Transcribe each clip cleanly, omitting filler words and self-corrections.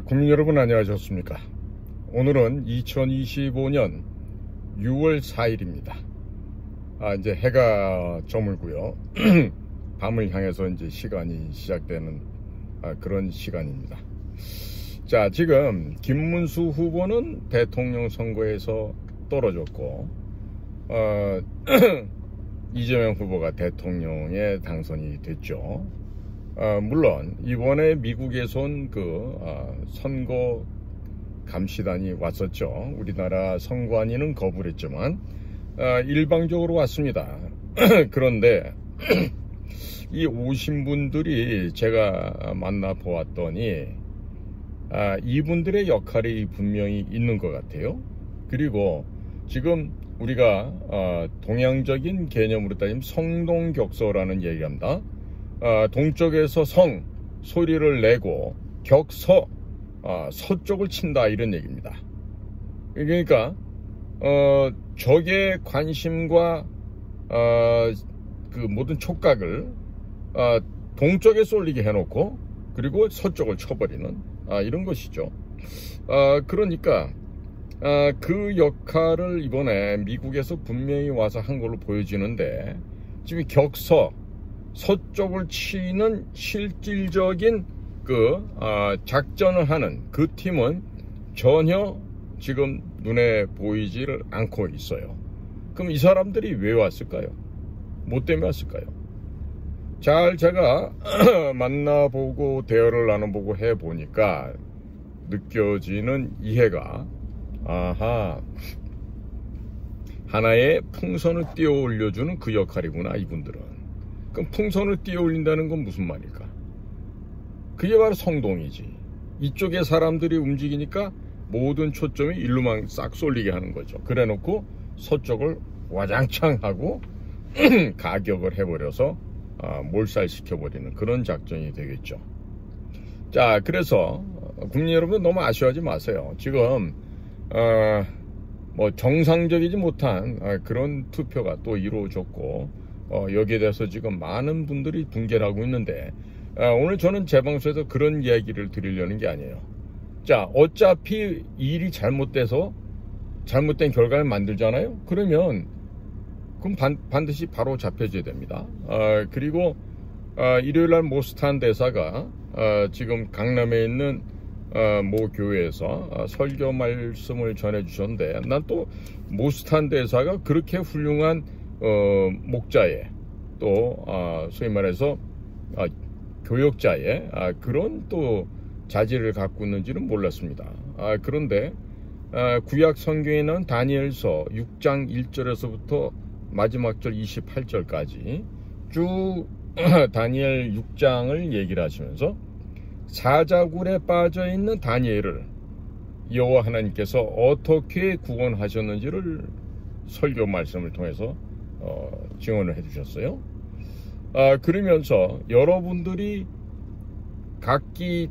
국민 여러분 안녕하셨습니까? 오늘은 2025년 6월 4일입니다. 이제 해가 저물고요. 밤을 향해서 이제 시간이 시작되는 그런 시간입니다. 자, 지금 김문수 후보는 대통령 선거에서 떨어졌고, 이재명 후보가 대통령에 당선이 됐죠. 물론 이번에 미국에서 온 선거 감시단이 왔었죠. 우리나라 선관위는 거부를 했지만 일방적으로 왔습니다. 그런데 이 오신 분들이 제가 만나 보았더니 이분들의 역할이 분명히 있는 것 같아요. 그리고 지금 우리가 동양적인 개념으로 따지면 성동격서라는 얘기합니다. 동쪽에서 성 소리를 내고 격서 서쪽을 친다, 이런 얘기입니다. 그러니까 적의 관심과 그 모든 촉각을 동쪽에 쏠리게 해놓고 그리고 서쪽을 쳐버리는 이런 것이죠. 그러니까 그 역할을 이번에 미국에서 분명히 와서 한 걸로 보여지는데, 지금 격서 서쪽을 치는 실질적인 작전을 하는 그 팀은 전혀 지금 눈에 보이지를 않고 있어요. 그럼 이 사람들이 왜 왔을까요? 뭐 때문에 왔을까요? 잘 제가 만나보고 대화를 나눠보고 해보니까 느껴지는 이해가, 하나의 풍선을 띄워 올려주는 그 역할이구나, 이분들은. 그럼 풍선을 띄워 올린다는 건 무슨 말일까? 그게 바로 성동이지. 이쪽에 사람들이 움직이니까 모든 초점이 일로만 싹 쏠리게 하는 거죠. 그래 놓고 서쪽을 와장창 하고 가격을 해버려서 몰살시켜버리는 그런 작전이 되겠죠. 자, 그래서 국민 여러분 너무 아쉬워하지 마세요. 지금 뭐 정상적이지 못한 그런 투표가 또 이루어졌고, 여기에 대해서 지금 많은 분들이 붕괴를 하고 있는데, 오늘 저는 제 방송에서 그런 이야기를 드리려는 게 아니에요. 자, 어차피 일이 잘못돼서 잘못된 결과를 만들잖아요. 그러면 그럼 반드시 바로 잡혀져야 됩니다. 그리고 일요일날 모스탄 대사가 지금 강남에 있는 모 교회에서 설교 말씀을 전해주셨는데, 난 또 모스탄 대사가 그렇게 훌륭한 목자의, 또 소위 말해서 교역자의 그런 또 자질을 갖고 있는지는 몰랐습니다. 그런데 구약 성경에 나온 다니엘서 6장 1절에서부터 마지막 절 28절까지 쭉 다니엘 6장을 얘기를 하시면서 사자굴에 빠져있는 다니엘을 여호와 하나님께서 어떻게 구원하셨는지를 설교 말씀을 통해서 증언을 해주셨어요. 그러면서 여러분들이 각기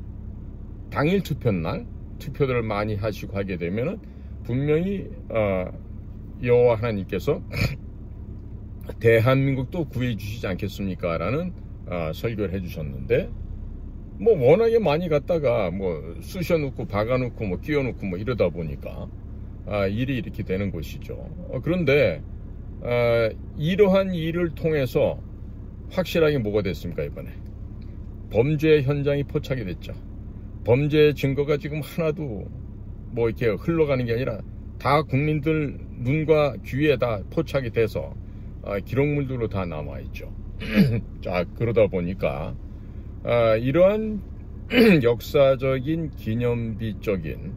당일 투표날 투표들을 많이 하시고 하게 되면은 분명히 여호와 하나님께서 대한민국도 구해주시지 않겠습니까? 라는 설교를 해주셨는데, 뭐 워낙에 많이 갖다가 뭐 쑤셔놓고 박아놓고 뭐 끼워놓고 뭐 이러다 보니까 일이 이렇게 되는 것이죠. 그런데 이러한 일을 통해서 확실하게 뭐가 됐습니까? 이번에 범죄 현장이 포착이 됐죠. 범죄 증거가 지금 하나도 뭐 이렇게 흘러가는 게 아니라 다 국민들 눈과 귀에 다 포착이 돼서 기록물들로 다 남아있죠. 자, 그러다 보니까 이러한 역사적인 기념비적인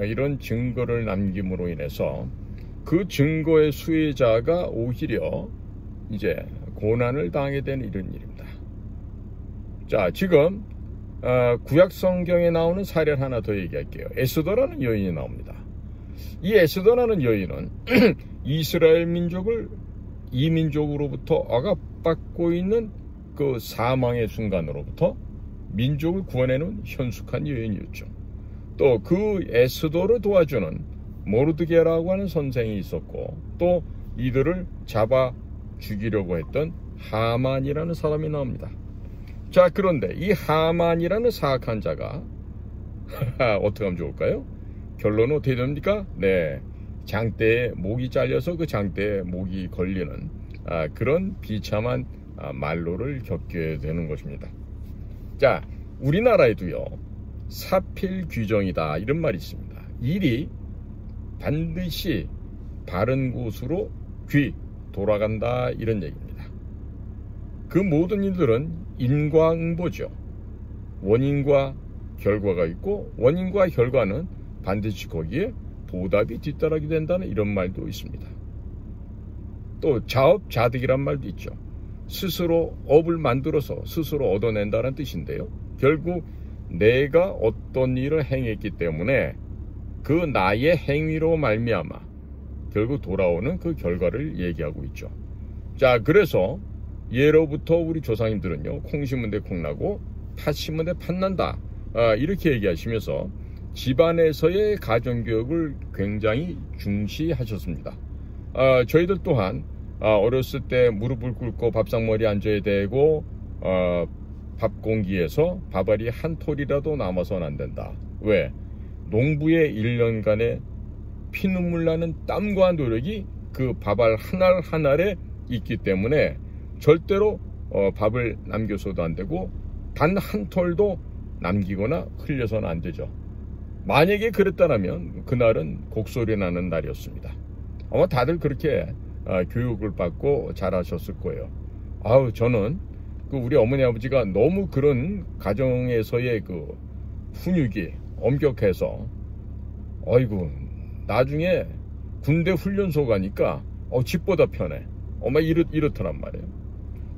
이런 증거를 남김으로 인해서 그 증거의 수혜자가 오히려 이제 고난을 당하게 되는 이런 일입니다. 자, 지금 구약 성경에 나오는 사례를 하나 더 얘기할게요. 에스더라는 여인이 나옵니다. 이 에스더라는 여인은 이스라엘 민족을 이민족으로부터 억압받고 있는 그 사망의 순간으로부터 민족을 구원해놓은 현숙한 여인이었죠. 또 그 에스더를 도와주는 모르드게라고 하는 선생이 있었고, 또 이들을 잡아 죽이려고 했던 하만이라는 사람이 나옵니다. 자, 그런데 이 하만이라는 사악한 자가 어떻게 하면 좋을까요? 결론은 어떻게 됩니까? 네, 장대에 목이 잘려서 그 장대에 목이 걸리는 그런 비참한 말로를 겪게 되는 것입니다. 자, 우리나라에도요, 사필 규정이다 이런 말이 있습니다. 일이 반드시 바른 곳으로 귀 돌아간다 이런 얘기입니다. 그 모든 일들은 인과응보죠. 원인과 결과가 있고 원인과 결과는 반드시 거기에 보답이 뒤따르게 된다는 이런 말도 있습니다. 또 자업자득이란 말도 있죠. 스스로 업을 만들어서 스스로 얻어낸다는 뜻인데요. 결국 내가 어떤 일을 행했기 때문에 그 나의 행위로 말미암아 결국 돌아오는 그 결과를 얘기하고 있죠. 자, 그래서 예로부터 우리 조상님들은요, 콩 심은 데 콩나고 팥 심은 데 팥난다 이렇게 얘기하시면서 집안에서의 가정교육을 굉장히 중시하셨습니다. 저희들 또한 어렸을 때 무릎을 꿇고 밥상머리에 앉아야 되고 밥 공기에서 밥알이 한 톨이라도 남아서는 안 된다. 왜? 농부의 1년간의 피눈물 나는 땀과 노력이 그 밥알 하나 하나에 있기 때문에 절대로 밥을 남겨서도 안 되고 단 한 톨도 남기거나 흘려서는 안 되죠. 만약에 그랬다면 그날은 곡소리 나는 날이었습니다. 아마 다들 그렇게 교육을 받고 자라셨을 거예요. 저는 그 우리 어머니 아버지가 너무 그런 가정에서의 그 훈육이 엄격해서 아이고 나중에 군대 훈련소 가니까 집보다 편해. 이렇더란 말이에요.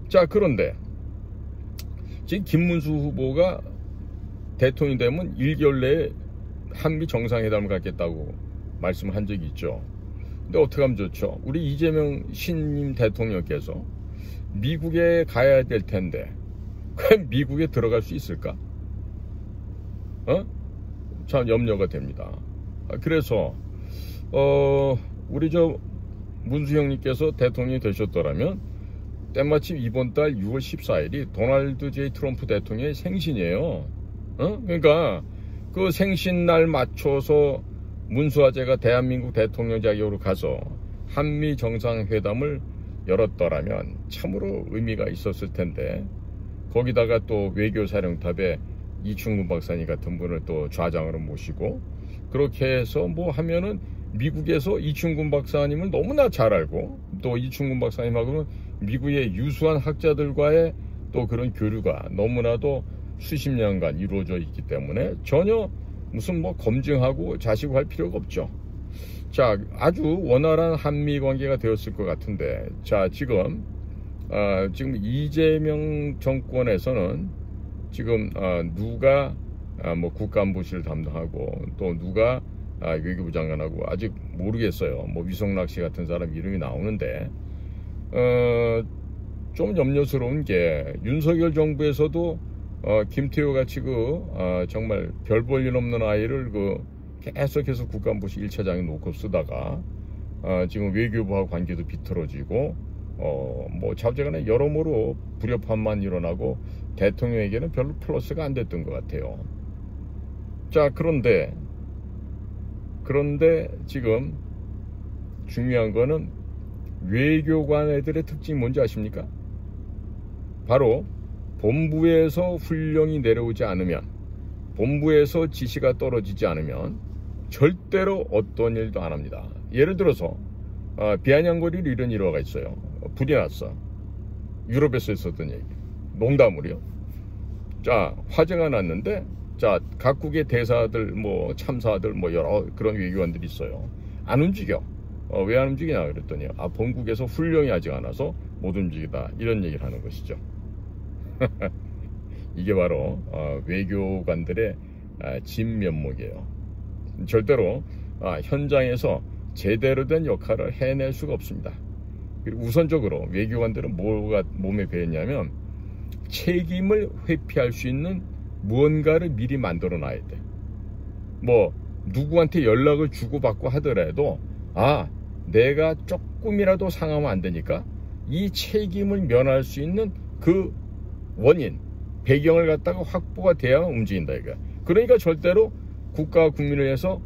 자, 그런데 지금 김문수 후보가 대통령이 되면 1개월 내에 한미 정상회담을 갖겠다고 말씀한 적이 있죠. 근데 어떻게 하면 좋죠? 우리 이재명 신임 대통령께서 미국에 가야 될 텐데 과연 미국에 들어갈 수 있을까? 참 염려가 됩니다. 그래서 우리 문수 형님께서 대통령이 되셨더라면 때마침 이번 달 6월 14일이 도널드 J 트럼프 대통령의 생신이에요. 그러니까 그 생신날 맞춰서 문수아재가 대한민국 대통령 자격으로 가서 한미 정상회담을 열었더라면 참으로 의미가 있었을 텐데 거기다가 또 외교사령탑에 이충근 박사님 같은 분을 또 좌장으로 모시고 그렇게 해서 하면은 미국에서 이충근 박사님을 너무나 잘 알고 또 이충근 박사님하고는 미국의 유수한 학자들과의 또 그런 교류가 너무나도 수십 년간 이루어져 있기 때문에 전혀 무슨 검증하고 자시고 할 필요가 없죠. 자, 아주 원활한 한미 관계가 되었을 것 같은데 자, 지금 이재명 정권에서는 지금 누가 국가안보실을 담당하고 또 누가 외교부 장관하고 아직 모르겠어요. 위성락 씨 같은 사람 이름이 나오는데 좀 염려스러운 게 윤석열 정부에서도 김태호 같이 정말 별 볼 일 없는 아이를 계속해서 국가안보실 1차장에 놓고 쓰다가 지금 외교부와 관계도 비틀어지고 자우지간에 여러모로 불협화만 일어나고 대통령에게는 별로 플러스가 안 됐던 것 같아요. 자, 그런데 지금 중요한 거는 외교관 애들의 특징이 뭔지 아십니까? 바로 본부에서 훈령이 내려오지 않으면, 본부에서 지시가 떨어지지 않으면 절대로 어떤 일도 안 합니다. 예를 들어서 비아냥거리로 이런 일화가 있어요. 불이 났어. 유럽에서 있었던 얘기. 농담으로요. 자, 화재가 났는데 자, 각국의 대사들 참사들 여러 그런 외교관들이 있어요. 안 움직여. 왜 안 움직이냐 그랬더니 본국에서 훈령이 아직 안 와서 못 움직이다 이런 얘기를 하는 것이죠. 이게 바로 외교관들의 진면목이에요. 절대로 현장에서 제대로 된 역할을 해낼 수가 없습니다. 그리고 우선적으로 외교관들은 뭐가 몸에 배었냐면 책임을 회피할 수 있는 무언가를 미리 만들어 놔야 돼. 누구한테 연락을 주고받고 하더라도 내가 조금이라도 상하면 안 되니까 이 책임을 면할 수 있는 그 원인, 배경을 갖다가 확보가 돼야 움직인다 이거야. 그러니까 절대로 국가 국민을 위해서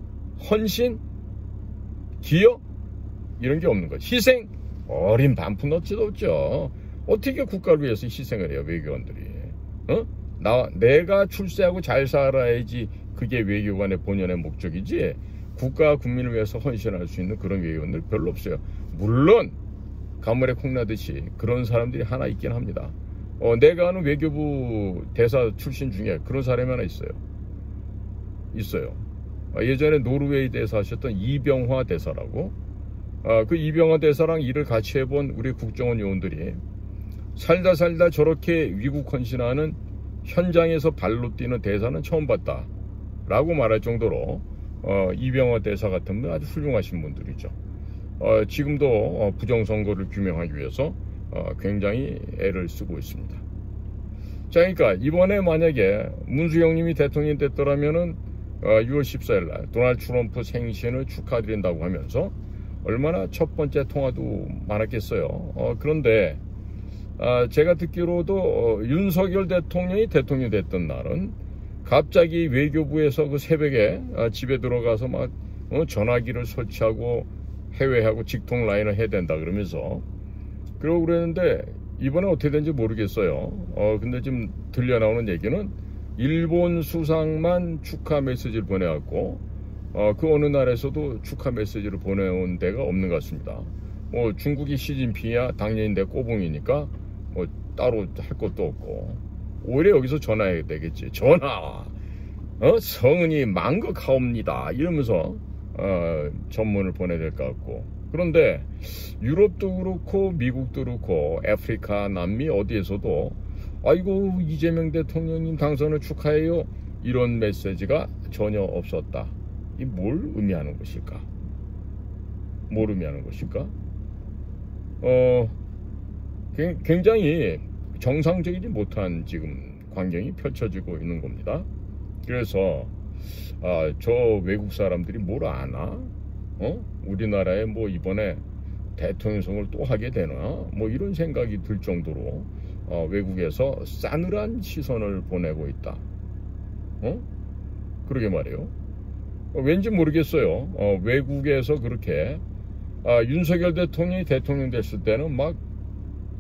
헌신, 기여 이런 게 없는 거죠. 희생, 어린 반푼 어찌도 없죠. 어떻게 국가를 위해서 희생을 해요, 외교관들이? 내가 출세하고 잘 살아야지 그게 외교관의 본연의 목적이지, 국가 국민을 위해서 헌신할 수 있는 그런 외교관들 별로 없어요. 물론 가물에 콩나듯이 그런 사람들이 하나 있긴 합니다. 내가 아는 외교부 대사 출신 중에 그런 사람이 하나 있어요. 예전에 노르웨이 대사 하셨던 이병화 대사라고, 그 이병화 대사랑 일을 같이 해본 우리 국정원 요원들이 살다 저렇게 위국 헌신하는 현장에서 발로 뛰는 대사는 처음 봤다 라고 말할 정도로 이병화 대사 같은 분 아주 훌륭하신 분들이죠. 지금도 부정선거를 규명하기 위해서 굉장히 애를 쓰고 있습니다. 자, 그러니까 이번에 만약에 문수영님이 대통령이 됐더라면은 6월 14일 날 도널드 트럼프 생신을 축하드린다고 하면서 얼마나 첫 번째 통화도 많았겠어요. 그런데 제가 듣기로도 윤석열 대통령이 대통령이 됐던 날은 갑자기 외교부에서 그 새벽에 집에 들어가서 막 전화기를 설치하고 해외하고 직통 라인을 해야 된다 그러면서 그러고 그랬는데, 이번에 어떻게 된지 모르겠어요. 근데 지금 들려나오는 얘기는 일본 수상만 축하 메시지를 보내왔고 그 어느 나라에서도 축하 메시지를 보내온 데가 없는 것 같습니다. 중국이 시진핑이야 당연히 내 꼬붕이니까 따로 할 것도 없고, 오히려 여기서 전화해야 되겠지. 전화, 성은이 망극하옵니다 이러면서 전문을 보내야 될 것 같고, 그런데 유럽도 그렇고 미국도 그렇고 아프리카, 남미 어디에서도 아이고 이재명 대통령님 당선을 축하해요 이런 메시지가 전혀 없었다. 이 뭘 의미하는 것일까? 굉장히 정상적이지 못한 지금 광경이 펼쳐지고 있는 겁니다. 그래서 저 외국 사람들이 뭘 아나? 우리나라에 뭐 이번에 대통령 선거를 또 하게 되나? 뭐 이런 생각이 들 정도로 외국에서 싸늘한 시선을 보내고 있다. 그러게 말이에요. 왠지 모르겠어요. 외국에서 그렇게 윤석열 대통령이 대통령 됐을 때는 막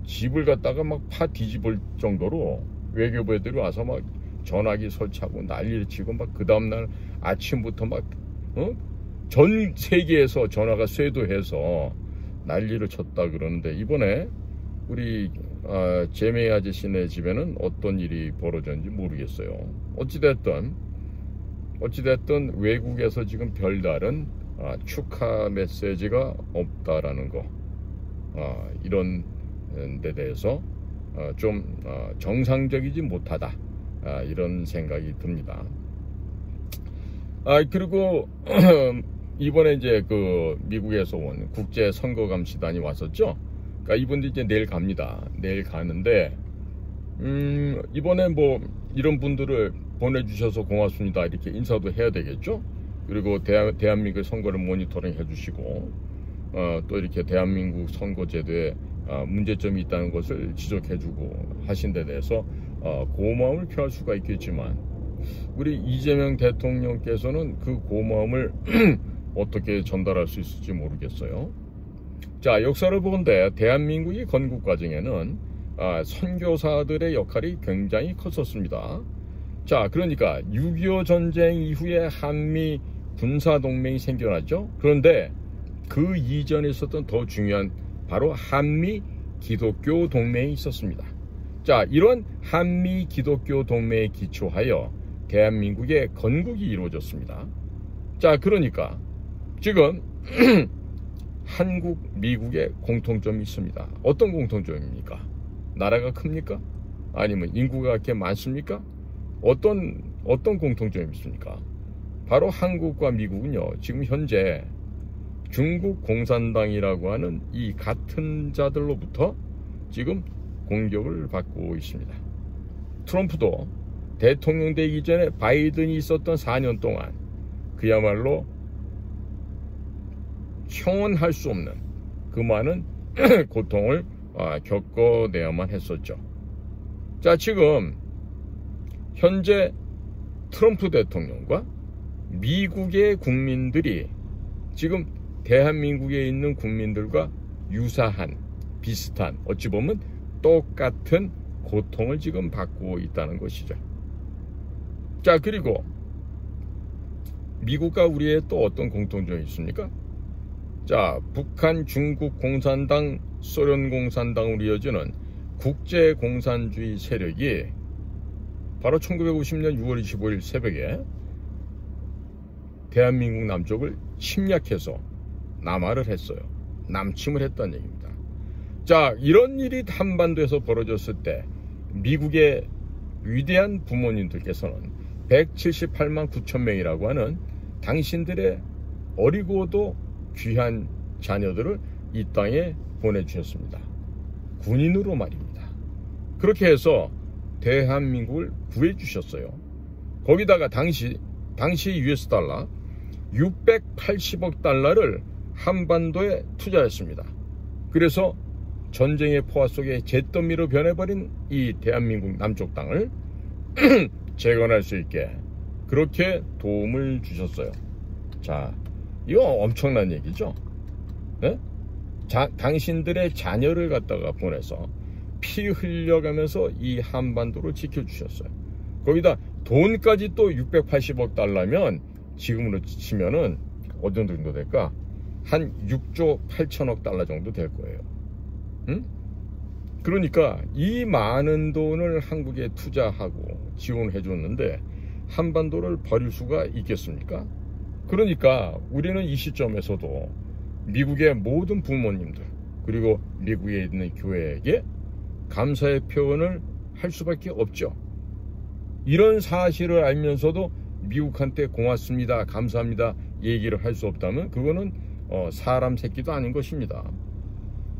집을 갖다가 막 파 뒤집을 정도로 외교부 애들이 와서 막 전화기 설치하고 난리를 치고 막 그 다음날 아침부터 막 전 세계에서 전화가 쇄도해서 난리를 쳤다 그러는데, 이번에 우리 제메 아저씨네 집에는 어떤 일이 벌어졌는지 모르겠어요. 어찌됐든 외국에서 지금 별다른 축하 메시지가 없다라는 거, 이런 데 대해서 좀 정상적이지 못하다, 이런 생각이 듭니다. 그리고 이번에 이제 그 미국에서 온 국제 선거 감시단이 왔었죠. 그러니까 이분들이 이제 내일 갑니다. 내일 가는데 이번에 뭐 이런 분들을 보내주셔서 고맙습니다 이렇게 인사도 해야 되겠죠. 그리고 대한민국 선거를 모니터링 해주시고 또 이렇게 대한민국 선거제도에 문제점이 있다는 것을 지적해주고 하신 데 대해서 고마움을 표할 수가 있겠지만, 우리 이재명 대통령께서는 그 고마움을 어떻게 전달할 수 있을지 모르겠어요. 자, 역사를 보건대 대한민국이 건국 과정에는 선교사들의 역할이 굉장히 컸었습니다. 자, 그러니까 6.25 전쟁 이후에 한미 군사동맹이 생겨났죠. 그런데 그 이전에 있었던 더 중요한 바로 한미 기독교 동맹이 있었습니다. 자, 이런 한미 기독교 동맹에 기초하여 대한민국의 건국이 이루어졌습니다. 자, 그러니까 지금 한국, 미국의 공통점이 있습니다. 어떤 공통점입니까? 나라가 큽니까? 아니면 인구가 그렇게 많습니까? 어떤 공통점이 있습니까? 바로 한국과 미국은요, 지금 현재 중국 공산당이라고 하는 이 같은 자들로부터 지금 공격을 받고 있습니다. 트럼프도 대통령 되기 전에 바이든이 있었던 4년 동안 그야말로 형언할 수 없는 그 많은 고통을 겪어내야만 했었죠. 자, 지금 현재 트럼프 대통령과 미국의 국민들이 지금 대한민국에 있는 국민들과 유사한, 비슷한, 어찌 보면 똑같은 고통을 지금 받고 있다는 것이죠. 자, 그리고 미국과 우리의 또 어떤 공통점이 있습니까? 자, 북한, 중국 공산당, 소련 공산당으로 이어지는 국제공산주의 세력이 바로 1950년 6월 25일 새벽에 대한민국 남쪽을 침략해서 남하를 했어요. 남침을 했다는 얘기입니다. 자, 이런 일이 한반도에서 벌어졌을 때 미국의 위대한 부모님들께서는 178만 9천 명이라고 하는 당신들의 어리고도 귀한 자녀들을 이 땅에 보내주셨습니다. 군인으로 말입니다. 그렇게 해서 대한민국을 구해주셨어요. 거기다가 당시 US 달러 680억 달러를 한반도에 투자했습니다. 그래서 전쟁의 포화 속에 잿더미로 변해버린 이 대한민국 남쪽 땅을 재건할 수 있게 그렇게 도움을 주셨어요. 자, 이거 엄청난 얘기죠. 네? 당신들의 자녀를 갖다가 보내서 피 흘려가면서 이 한반도를 지켜주셨어요. 거기다 돈까지 또 680억 달러면 지금으로 치면은 어느 정도 될까? 한 6조 8천억 달러 정도 될 거예요. 응? 그러니까 이 많은 돈을 한국에 투자하고 지원해 줬는데 한반도를 버릴 수가 있겠습니까? 그러니까 우리는 이 시점에서도 미국의 모든 부모님들 그리고 미국에 있는 교회에게 감사의 표현을 할 수밖에 없죠. 이런 사실을 알면서도 미국한테 고맙습니다, 감사합니다 얘기를 할 수 없다면 그거는 사람 새끼도 아닌 것입니다.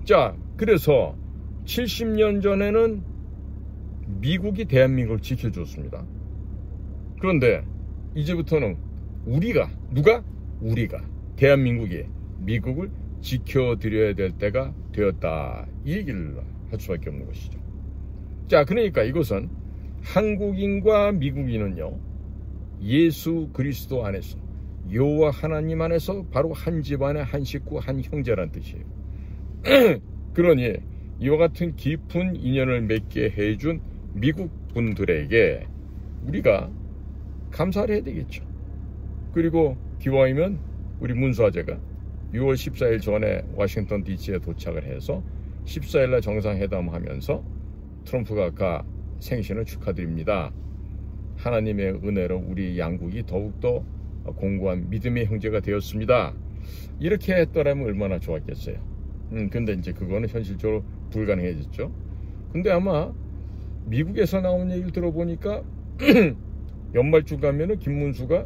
자, 그래서 70년 전에는 미국이 대한민국을 지켜줬습니다. 그런데 이제부터는 우리가 대한민국이 미국을 지켜드려야 될 때가 되었다, 이 얘기를 할 수밖에 없는 것이죠. 자, 그러니까 이것은 한국인과 미국인은요 예수 그리스도 안에서 여호와 하나님 안에서 바로 한 집안의 한 식구 한 형제란 뜻이에요. 그러니 이와 같은 깊은 인연을 맺게 해준 미국 분들에게 우리가 감사를 해야 되겠죠. 그리고 기왕이면 우리 문수아제가 6월 14일 전에 워싱턴 DC에 도착을 해서 14일날 정상회담하면서 트럼프가 아까 생신을 축하드립니다. 하나님의 은혜로 우리 양국이 더욱더 공고한 믿음의 형제가 되었습니다. 이렇게 했더라면 얼마나 좋았겠어요. 근데 이제 그거는 현실적으로 불가능해졌죠. 근데 아마 미국에서 나온 얘기를 들어보니까 연말쯤 가면은 김문수가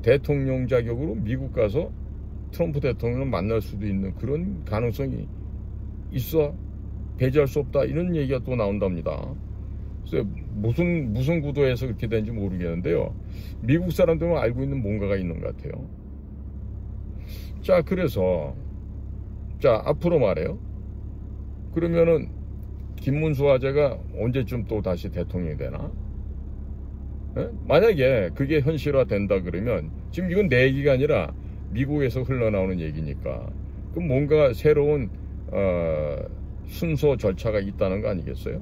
대통령 자격으로 미국 가서 트럼프 대통령을 만날 수도 있는 그런 가능성이 있어 배제할 수 없다, 이런 얘기가 또 나온답니다. 그래서 무슨 구도에서 그렇게 되는지 모르겠는데요. 미국 사람들은 알고 있는 뭔가가 있는 것 같아요. 자, 그래서 자, 앞으로 말해요. 그러면은 김문수 아재가 언제쯤 또 다시 대통령이 되나? 에? 만약에 그게 현실화 된다 그러면 지금 이건 내 얘기가 아니라 미국에서 흘러나오는 얘기니까 그럼 뭔가 새로운 순서 절차가 있다는 거 아니겠어요?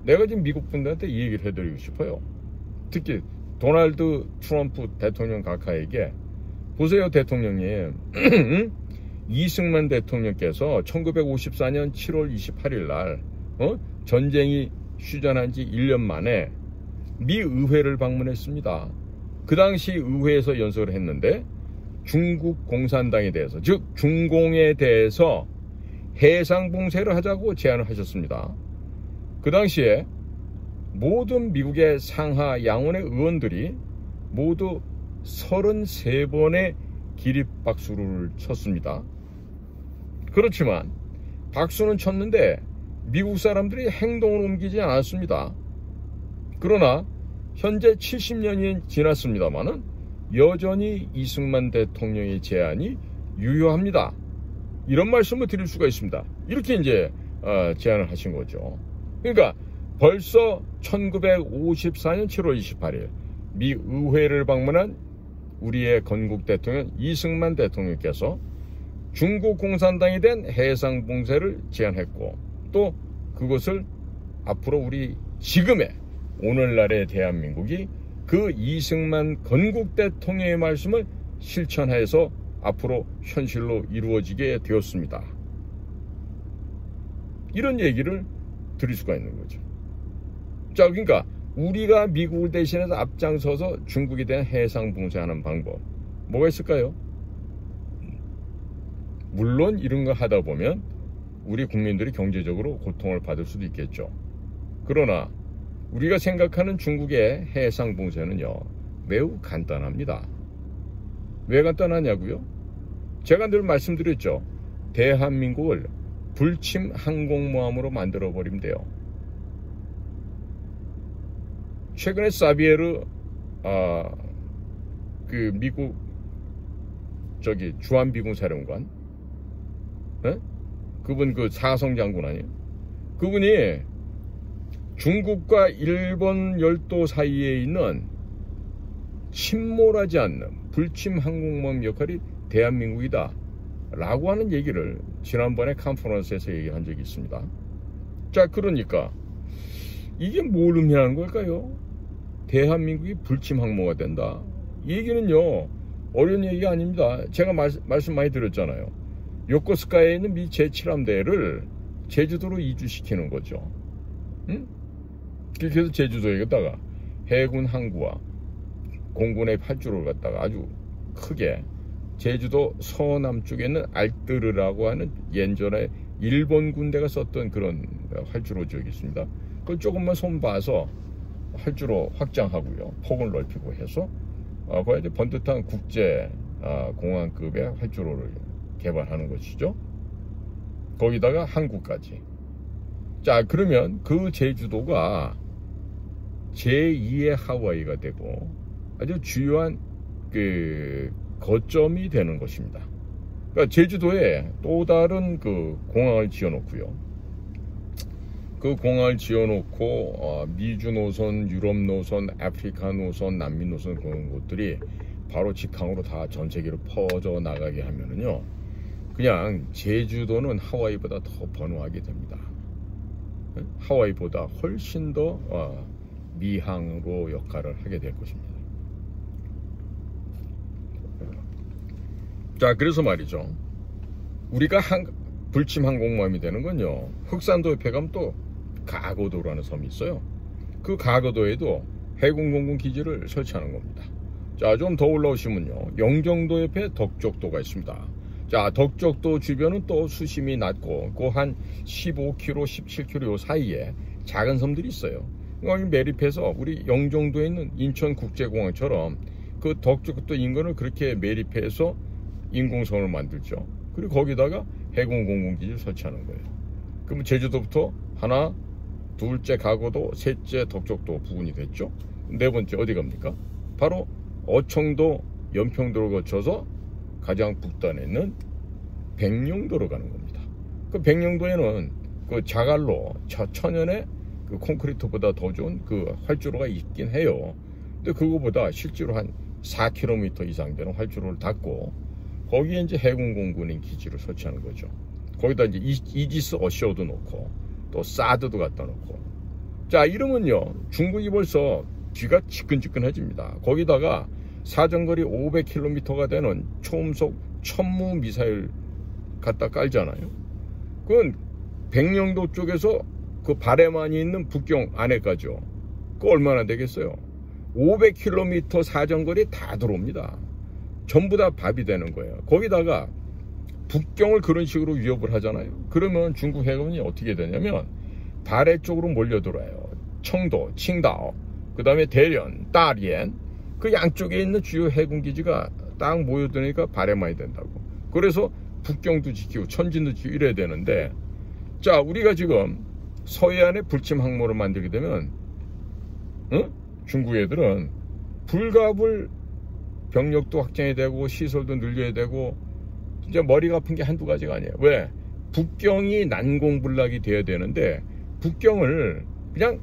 내가 지금 미국 분들한테 이 얘기를 해드리고 싶어요. 특히 도널드 트럼프 대통령 각하에게 보세요, 대통령님. 이승만 대통령께서 1954년 7월 28일 날 전쟁이 휴전한 지 1년 만에 미 의회를 방문했습니다. 그 당시 의회에서 연설을 했는데 중국 공산당에 대해서, 즉 중공에 대해서 해상봉쇄를 하자고 제안을 하셨습니다. 그 당시에 모든 미국의 상하 양원의 의원들이 모두 33번의 기립박수를 쳤습니다. 그렇지만 박수는 쳤는데 미국 사람들이 행동을 옮기지 않았습니다. 그러나 현재 70년이 지났습니다마는 여전히 이승만 대통령의 제안이 유효합니다. 이런 말씀을 드릴 수가 있습니다. 이렇게 이제 제안을 하신 거죠. 그러니까 벌써 1954년 7월 28일 미 의회를 방문한 우리의 건국 대통령 이승만 대통령께서 중국 공산당이 된 해상봉쇄를 제안했고, 또 그것을 앞으로 우리 지금의 오늘날의 대한민국이 그 이승만 건국 대통령의 말씀을 실천해서 앞으로 현실로 이루어지게 되었습니다. 이런 얘기를 드릴 수가 있는 거죠. 자, 그러니까 우리가 미국을 대신해서 앞장서서 중국에 대한 해상 봉쇄하는 방법 뭐가 있을까요? 물론 이런 거 하다 보면 우리 국민들이 경제적으로 고통을 받을 수도 있겠죠. 그러나 우리가 생각하는 중국의 해상 봉쇄는요, 매우 간단합니다. 왜 간단하냐고요? 제가 늘 말씀드렸죠. 대한민국을 불침 항공모함으로 만들어버리면 돼요. 최근에 사비에르 그 미국 주한미군 사령관, 네? 그분 그 사성 장군 아니에요? 그분이 중국과 일본 열도 사이에 있는 침몰하지 않는 불침 항공모함 역할이 대한민국이다 라고 하는 얘기를 지난번에 컨퍼런스에서 얘기한 적이 있습니다. 자, 그러니까 이게 뭘 의미하는 걸까요? 대한민국이 불침 항모가 된다. 이 얘기는요, 어려운 얘기가 아닙니다. 제가 말씀 많이 드렸잖아요. 요코스카에 있는 미 제7함대를 제주도로 이주시키는 거죠. 응? 그렇게 해서 제주도에다가 해군 항구와 공군의 활주로를 갖다가 아주 크게 제주도 서남쪽에 있는 알뜨르라고 하는 예전에 일본 군대가 썼던 그런 활주로 지역이 있습니다. 그걸 조금만 손봐서 활주로 확장하고요, 폭을 넓히고 해서 거기에 번듯한 국제 공항급의 활주로를 개발하는 것이죠. 거기다가 항구까지. 자, 그러면 그 제주도가 제2의 하와이가 되고 아주 주요한 그 거점이 되는 것입니다. 그러니까 제주도에 또 다른 그 공항을 지어놓고요. 그 공항을 지어놓고 미주 노선, 유럽 노선, 아프리카 노선, 남미 노선 그런 곳들이 바로 직항으로 다 전 세계로 퍼져 나가게 하면은요, 그냥 제주도는 하와이보다 더 번화하게 됩니다. 하와이보다 훨씬 더 미항으로 역할을 하게 될 것입니다. 자, 그래서 말이죠, 우리가 불침 항공모함이 되는 건요, 흑산도에 가면 또 가거도라는 섬이 있어요. 그 가거도에도 해군 공군 기지를 설치하는 겁니다. 자, 좀 더 올라오시면요, 영종도 옆에 덕적도가 있습니다. 자, 덕적도 주변은 또 수심이 낮고 그 한 15km, 17km 요 사이에 작은 섬들이 있어요. 여기 매립해서 우리 영종도에 있는 인천국제공항처럼 그 덕적도 인근을 그렇게 매립해서 인공섬을 만들죠. 그리고 거기다가 해군 공군기지를 설치하는 거예요. 그럼 제주도부터 하나, 둘째 가거도, 셋째 덕적도 부근이 됐죠. 네 번째 어디 갑니까? 바로 어청도, 연평도를 거쳐서 가장 북단에 있는 백령도로 가는 겁니다. 그 백령도에는 그 자갈로 천연의 그 콘크리트보다 더 좋은 그 활주로가 있긴 해요. 근데 그거보다 실제로 한 4km 이상 되는 활주로를 닫고 거기에 이제 해군 공군인 기지를 설치하는 거죠. 거기다 이제 이지스 어셔도 놓고 또 사드도 갖다 놓고. 자, 이러면요, 중국이 벌써 뒤가 지끈지끈해집니다. 거기다가 사정거리 500km가 되는 초음속 천무 미사일 갖다 깔잖아요. 그건 백령도 쪽에서 그 바레만이 있는 북경 안에까지요. 그 얼마나 되겠어요? 500km 사정거리 다 들어옵니다. 전부 다 밥이 되는 거예요. 거기다가 북경을 그런 식으로 위협을 하잖아요. 그러면 중국 해군이 어떻게 되냐면 바레 쪽으로 몰려들어요. 청도, 칭다오, 그 다음에 대련, 다리엔, 그 양쪽에 있는 주요 해군기지가 딱 모여드니까 바레만이 된다고. 그래서 북경도 지키고 천진도 지키고 이래야 되는데, 자, 우리가 지금 서해안에 불침 항모를 만들게 되면 중국 애들은 불가불 병력도 확장해야 되고 시설도 늘려야 되고 진짜 머리가 아픈 게 한두 가지가 아니에요. 왜? 북경이 난공불락이 돼야 되는데 북경을 그냥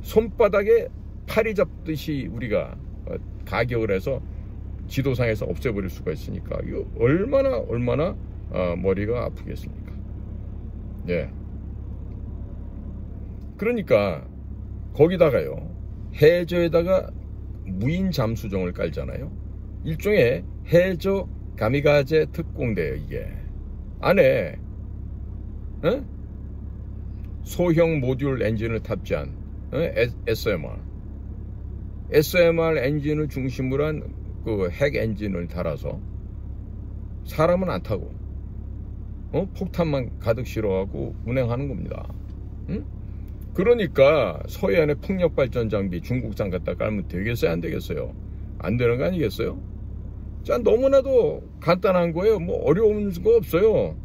손바닥에 파리 잡듯이 우리가 가격을 해서 지도상에서 없애버릴 수가 있으니까 이거 얼마나 머리가 아프겠습니까? 예. 그러니까 거기다가요, 해저에다가 무인 잠수정을 깔잖아요. 일종의 해저 가미가제 특공대예요. 이게 안에 소형 모듈 엔진을 탑재한 SMR 엔진을 중심으로 한 그 핵 엔진을 달아서 사람은 안 타고 폭탄만 가득 실어가고 운행하는 겁니다. 그러니까 서해안에 풍력 발전 장비 중국산 갖다 깔면 되겠어요, 안 되겠어요? 안 되는 거 아니겠어요? 자, 너무나도 간단한 거예요. 뭐 어려운 거 없어요.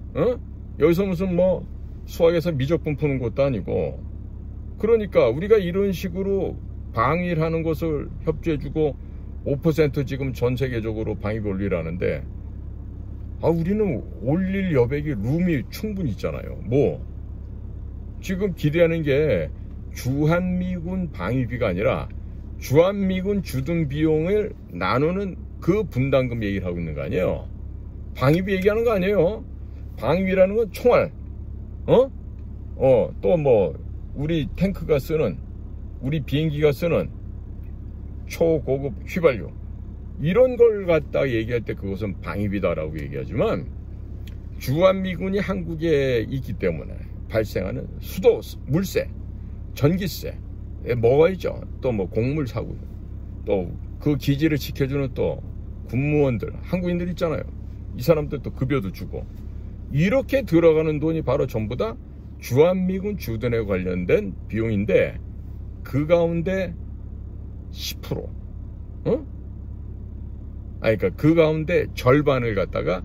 여기서 무슨 뭐 수학에서 미적분 푸는 것도 아니고. 그러니까 우리가 이런 식으로 방위를 하는 것을 협조해주고 5% 지금 전 세계적으로 방위비 올리라는데, 우리는 올릴 여백이 룸이 충분히 있잖아요. 뭐 지금 기대하는 게 주한미군 방위비가 아니라 주한미군 주둔 비용을 나누는 그 분담금 얘기를 하고 있는 거 아니에요. 방위비 얘기하는 거 아니에요. 방위비라는 건 총알, 또 뭐 우리 탱크가 쓰는, 우리 비행기가 쓰는 초고급 휘발유, 이런 걸 갖다 얘기할 때 그것은 방위비다라고 얘기하지만, 주한미군이 한국에 있기 때문에 발생하는 수도, 물세, 전기세, 뭐가 있죠. 또 뭐 곡물 사고, 또 그 기지를 지켜주는 또 군무원들, 한국인들 있잖아요. 이 사람들 또 급여도 주고, 이렇게 들어가는 돈이 바로 전부 다 주한미군 주둔에 관련된 비용인데, 그 가운데 10%, 그러니까 그 가운데 절반을 갖다가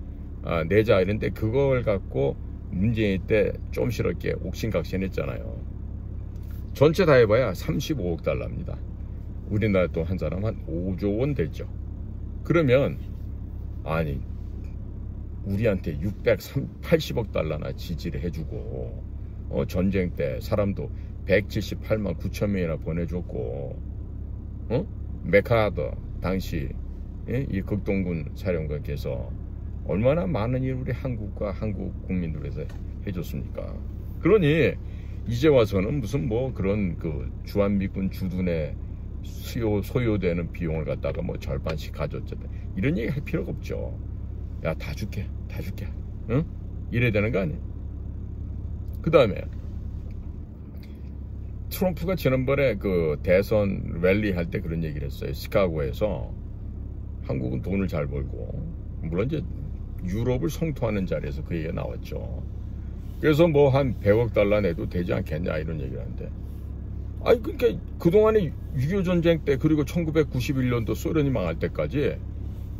내자 이런데, 그걸 갖고 문재인 때 조금씩 이렇게 옥신각신했잖아요. 전체 다 해봐야 35억 달러입니다. 우리나라 또 한 사람 한 5조 원 됐죠. 그러면 아니 우리한테 680억 달러나 지지를 해주고, 전쟁 때 사람도 178만 9천 명이나 보내줬고, 메카더 당시 이 극동군 사령관께서 얼마나 많은 일을 우리 한국과 한국 국민들 위해서 해줬습니까? 그러니 이제 와서는 무슨 뭐 그런 그 주한미군 주둔에 소요되는 비용을 갖다가 뭐 절반씩 가져왔다, 이런 얘기 할 필요가 없죠. 야, 다 줄게, 이래야 되는 거 아니에요? 그 다음에 트럼프가 지난번에 그 대선 랠리 할 때 그런 얘기를 했어요. 시카고에서 한국은 돈을 잘 벌고, 물론 이제 유럽을 성토하는 자리에서 그 얘기가 나왔죠. 그래서 뭐 한 100억 달러 내도 되지 않겠냐, 이런 얘기를 하는데, 그러니까 그동안에 6.25 전쟁 때, 그리고 1991년도 소련이 망할 때까지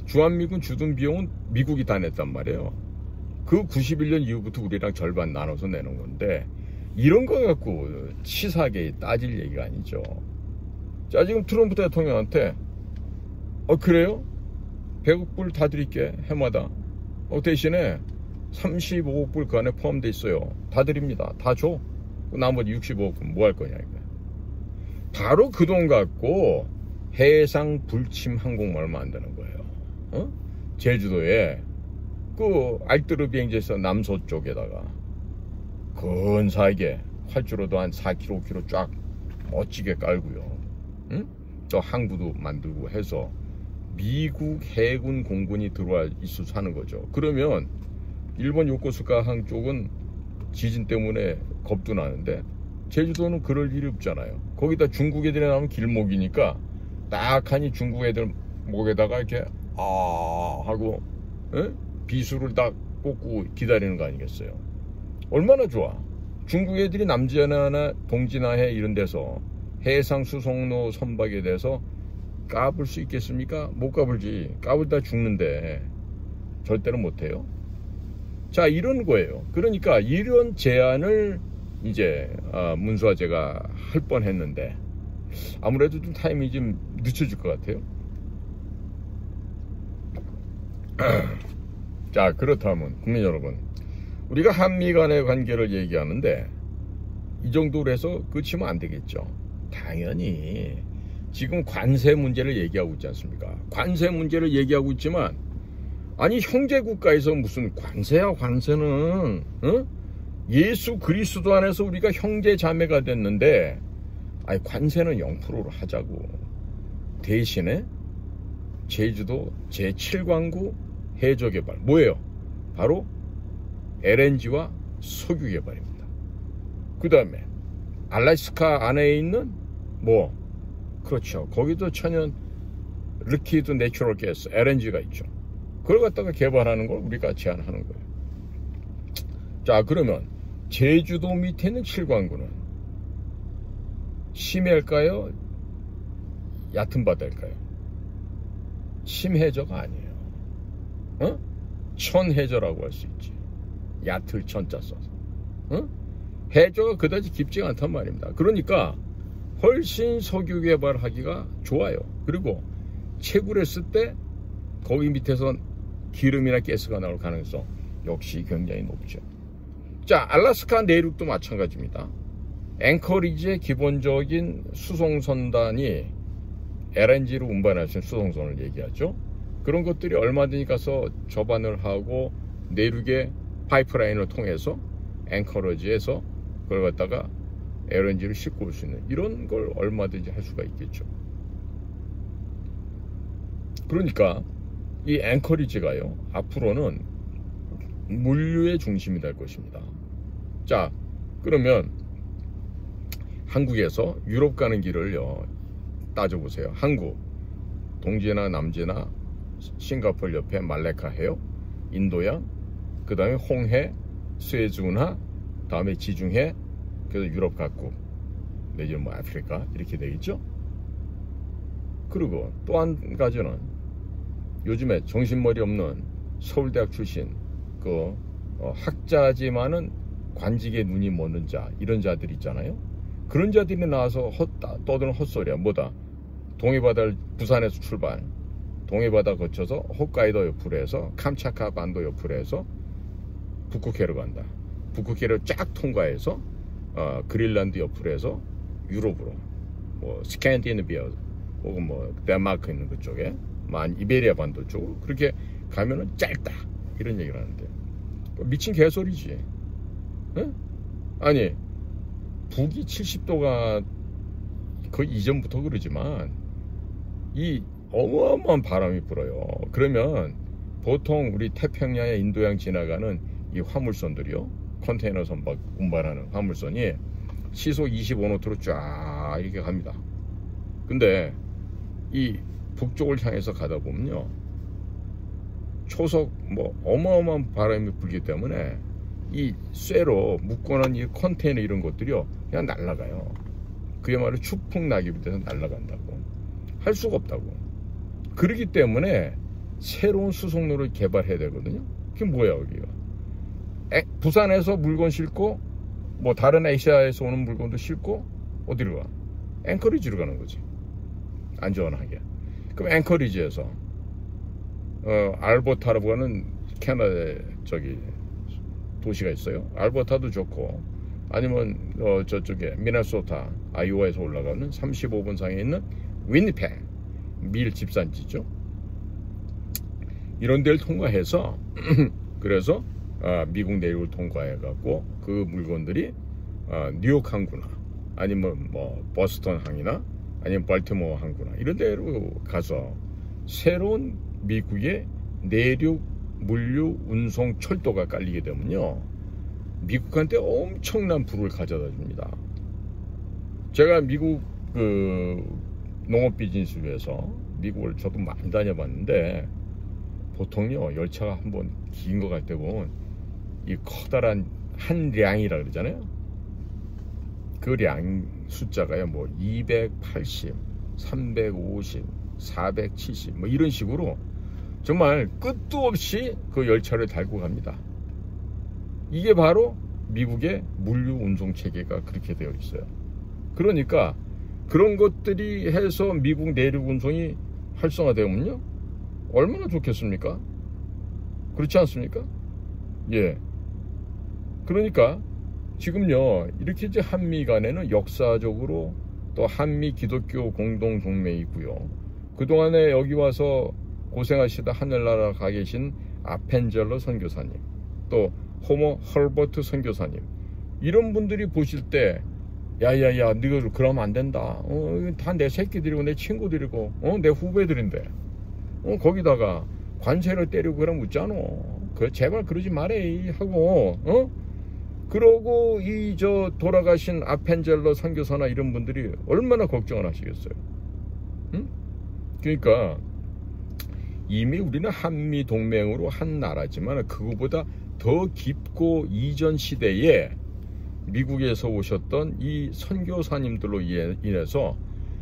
주한미군 주둔 비용은 미국이 다 냈단 말이에요. 그 91년 이후부터 우리랑 절반 나눠서 내는 건데, 이런 거 갖고 치사하게 따질 얘기가 아니죠. 자, 지금 트럼프 대통령한테 그래요? 100억 불 다 드릴게, 해마다. 대신에 35억 불 그 안에 포함되어 있어요. 다 드립니다. 다 줘. 나머지 65억 불 뭐 할 거냐, 이거. 바로 그 돈 갖고 해상 불침 항공모를 만드는 거예요. 제주도에 그 알뜨르 비행지에서 남서쪽에다가 근사하게 활주로도 한 4km, 5km 쫙 멋지게 깔고요. 또 항구도 만들고 해서 미국 해군 공군이 들어와 있어서 하는 거죠. 그러면 일본 요코스카 항 쪽은 지진 때문에 겁도 나는데, 제주도는 그럴 일이 없잖아요. 거기다 중국 애들이 나오면 길목이니까 딱 하니 중국 애들 목에다가 이렇게 하고 비수를 딱 꽂고 기다리는 거 아니겠어요? 얼마나 좋아. 중국 애들이 남진하나 동진하해 이런 데서 해상 수송로 선박에 대해서 까불 수 있겠습니까? 못 까불지. 까불다 죽는데 절대로 못해요. 자, 이런 거예요. 그러니까 이런 제안을 이제 문수아제가 할 뻔했는데, 아무래도 좀 타이밍이 좀 늦춰질 것 같아요. 자, 그렇다면 국민 여러분, 우리가 한미 간의 관계를 얘기하는데 이 정도로 해서 그치면 안 되겠죠. 당연히 지금 관세 문제를 얘기하고 있지 않습니까? 관세 문제를 얘기하고 있지만 아니 형제국가에서 무슨 관세야 관세는 예수 그리스도 안에서 우리가 형제 자매가 됐는데 아니 관세는 0%로 하자고. 대신에 제주도 제7광구 해저개발 뭐예요? 바로 LNG와 석유 개발입니다. 그 다음에 알래스카 안에 있는 뭐 그렇죠. 거기도 천연 리퀴드 내추럴 가스 LNG가 있죠. 그걸 갖다가 개발하는 걸 우리가 제안하는 거예요. 자, 그러면 제주도 밑에 있는 7광구는 심해일까요? 얕은 바다일까요? 심해저가 아니에요. 천해저라고 할 수 있지. 얕을 천자 써서. 해저가 그다지 깊지가 않단 말입니다. 그러니까 훨씬 석유 개발하기가 좋아요. 그리고 채굴했을 때 거기 밑에서 기름이나 가스가 나올 가능성 역시 굉장히 높죠. 자, 알래스카 내륙도 마찬가지입니다. 앵커리지의 기본적인 수송선단이 LNG로 운반할 수 있는 수송선을 얘기하죠. 그런 것들이 얼마든지 가서 접안을 하고 내륙의 파이프라인을 통해서 앵커리지에서 그걸 갖다가 LNG를 싣고 올 수 있는 이런 걸 얼마든지 할 수가 있겠죠. 그러니까 이 앵커리지가요 앞으로는 물류의 중심이 될 것입니다. 자, 그러면 한국에서 유럽 가는 길을요 따져보세요. 한국 동지나 남지나 싱가포르 옆에 말레카 해요, 인도양, 그 다음에 홍해, 스웨즈운하, 다음에 지중해, 그래서 유럽 각국 내지는 뭐 아프리카 이렇게 되겠죠. 그리고 또 한 가지는 요즘에 정신머리 없는 서울대학 출신 그 학자지만은 관직에 눈이 먼 자 이런 자들 있잖아요. 그런 자들이 나와서 떠드는 헛소리야. 뭐다? 동해바다를 부산에서 출발, 동해바다 거쳐서 홋카이도 옆으로 해서 캄차카 반도 옆으로 해서 북극해로 간다. 북극해를 쫙 통과해서 그린란드 옆으로 해서 유럽으로, 뭐 스칸디네비아 혹은 뭐 덴마크 있는 그쪽에 이베리아 반도 쪽으로 그렇게 가면은 짧다 이런 얘기를 하는데 미친 개소리지. 응? 아니 북이 70도가 거의 이전부터 그러지만 이 어마어마한 바람이 불어요. 그러면 보통 우리 태평양에 인도양 지나가는 이 화물선들이요, 컨테이너 선 운반하는 화물선이 시속 25노트로 쫙 이렇게 갑니다. 근데 이 북쪽을 향해서 가다 보면요 초속 뭐 어마어마한 바람이 불기 때문에 이 쇠로 묶어놓은 이 컨테이너 이런 것들이요 그냥 날아가요. 그야말로 추풍 낙엽이 돼서 날아간다고. 할 수가 없다고. 그렇기 때문에 새로운 수송로를 개발해야 되거든요. 그게 뭐야 여기가? 부산에서 물건 싣고 뭐 다른 아시아에서 오는 물건도 싣고 어디로 가? 앵커리지로 가는 거지. 안전하게. 그럼 앵커리지에서 알버타라고 하는 캐나다 저기 도시가 있어요. 알버타도 좋고, 아니면 저쪽에 미네소타 아이오와에서 올라가는 35분 상에 있는 위니펙 밀 집산지죠. 이런 데를 통과해서 그래서 미국 내륙을 통과해 갖고 그 물건들이 뉴욕 항구나 아니면 뭐 버스턴 항이나 아니면 발티모어 항구나 이런 데로 가서 새로운 미국의 내륙 물류 운송 철도가 깔리게 되면요 미국한테 엄청난 부를 가져다 줍니다. 제가 미국 그 농업 비즈니스를 위해서 미국을 저도 많이 다녀봤는데 보통요 열차가 한번 긴 거 갈 때 보면 이 커다란 한 량이라 그러잖아요. 그 량 숫자가요 뭐 280, 350, 470 뭐 이런 식으로 정말 끝도 없이 그 열차를 달고 갑니다. 이게 바로 미국의 물류 운송 체계가 그렇게 되어 있어요. 그러니까 그런 것들이 해서 미국 내륙 운송이 활성화되면요 얼마나 좋겠습니까? 그렇지 않습니까? 예. 그러니까 지금요 이렇게 이제 한미 간에는 역사적으로 또 한미 기독교 공동 동맹이고요. 그동안에 여기 와서 고생하시다 하늘나라 가 계신 아펜젤러 선교사님, 또 호모 헐버트 선교사님, 이런 분들이 보실 때 야야야 너희들 그러면 안 된다. 다 내 새끼들이고 내 친구들이고 내 후배들인데 거기다가 관세를 때리고 그러면 웃잖아. 제발 그러지 말해 하고 그러고 이 돌아가신 아펜젤러 선교사나 이런 분들이 얼마나 걱정을 하시겠어요. 응? 그러니까 이미 우리는 한미 동맹으로 한 나라지만 그거보다 더 깊고 이전 시대에 미국에서 오셨던 이 선교사님들로 인해서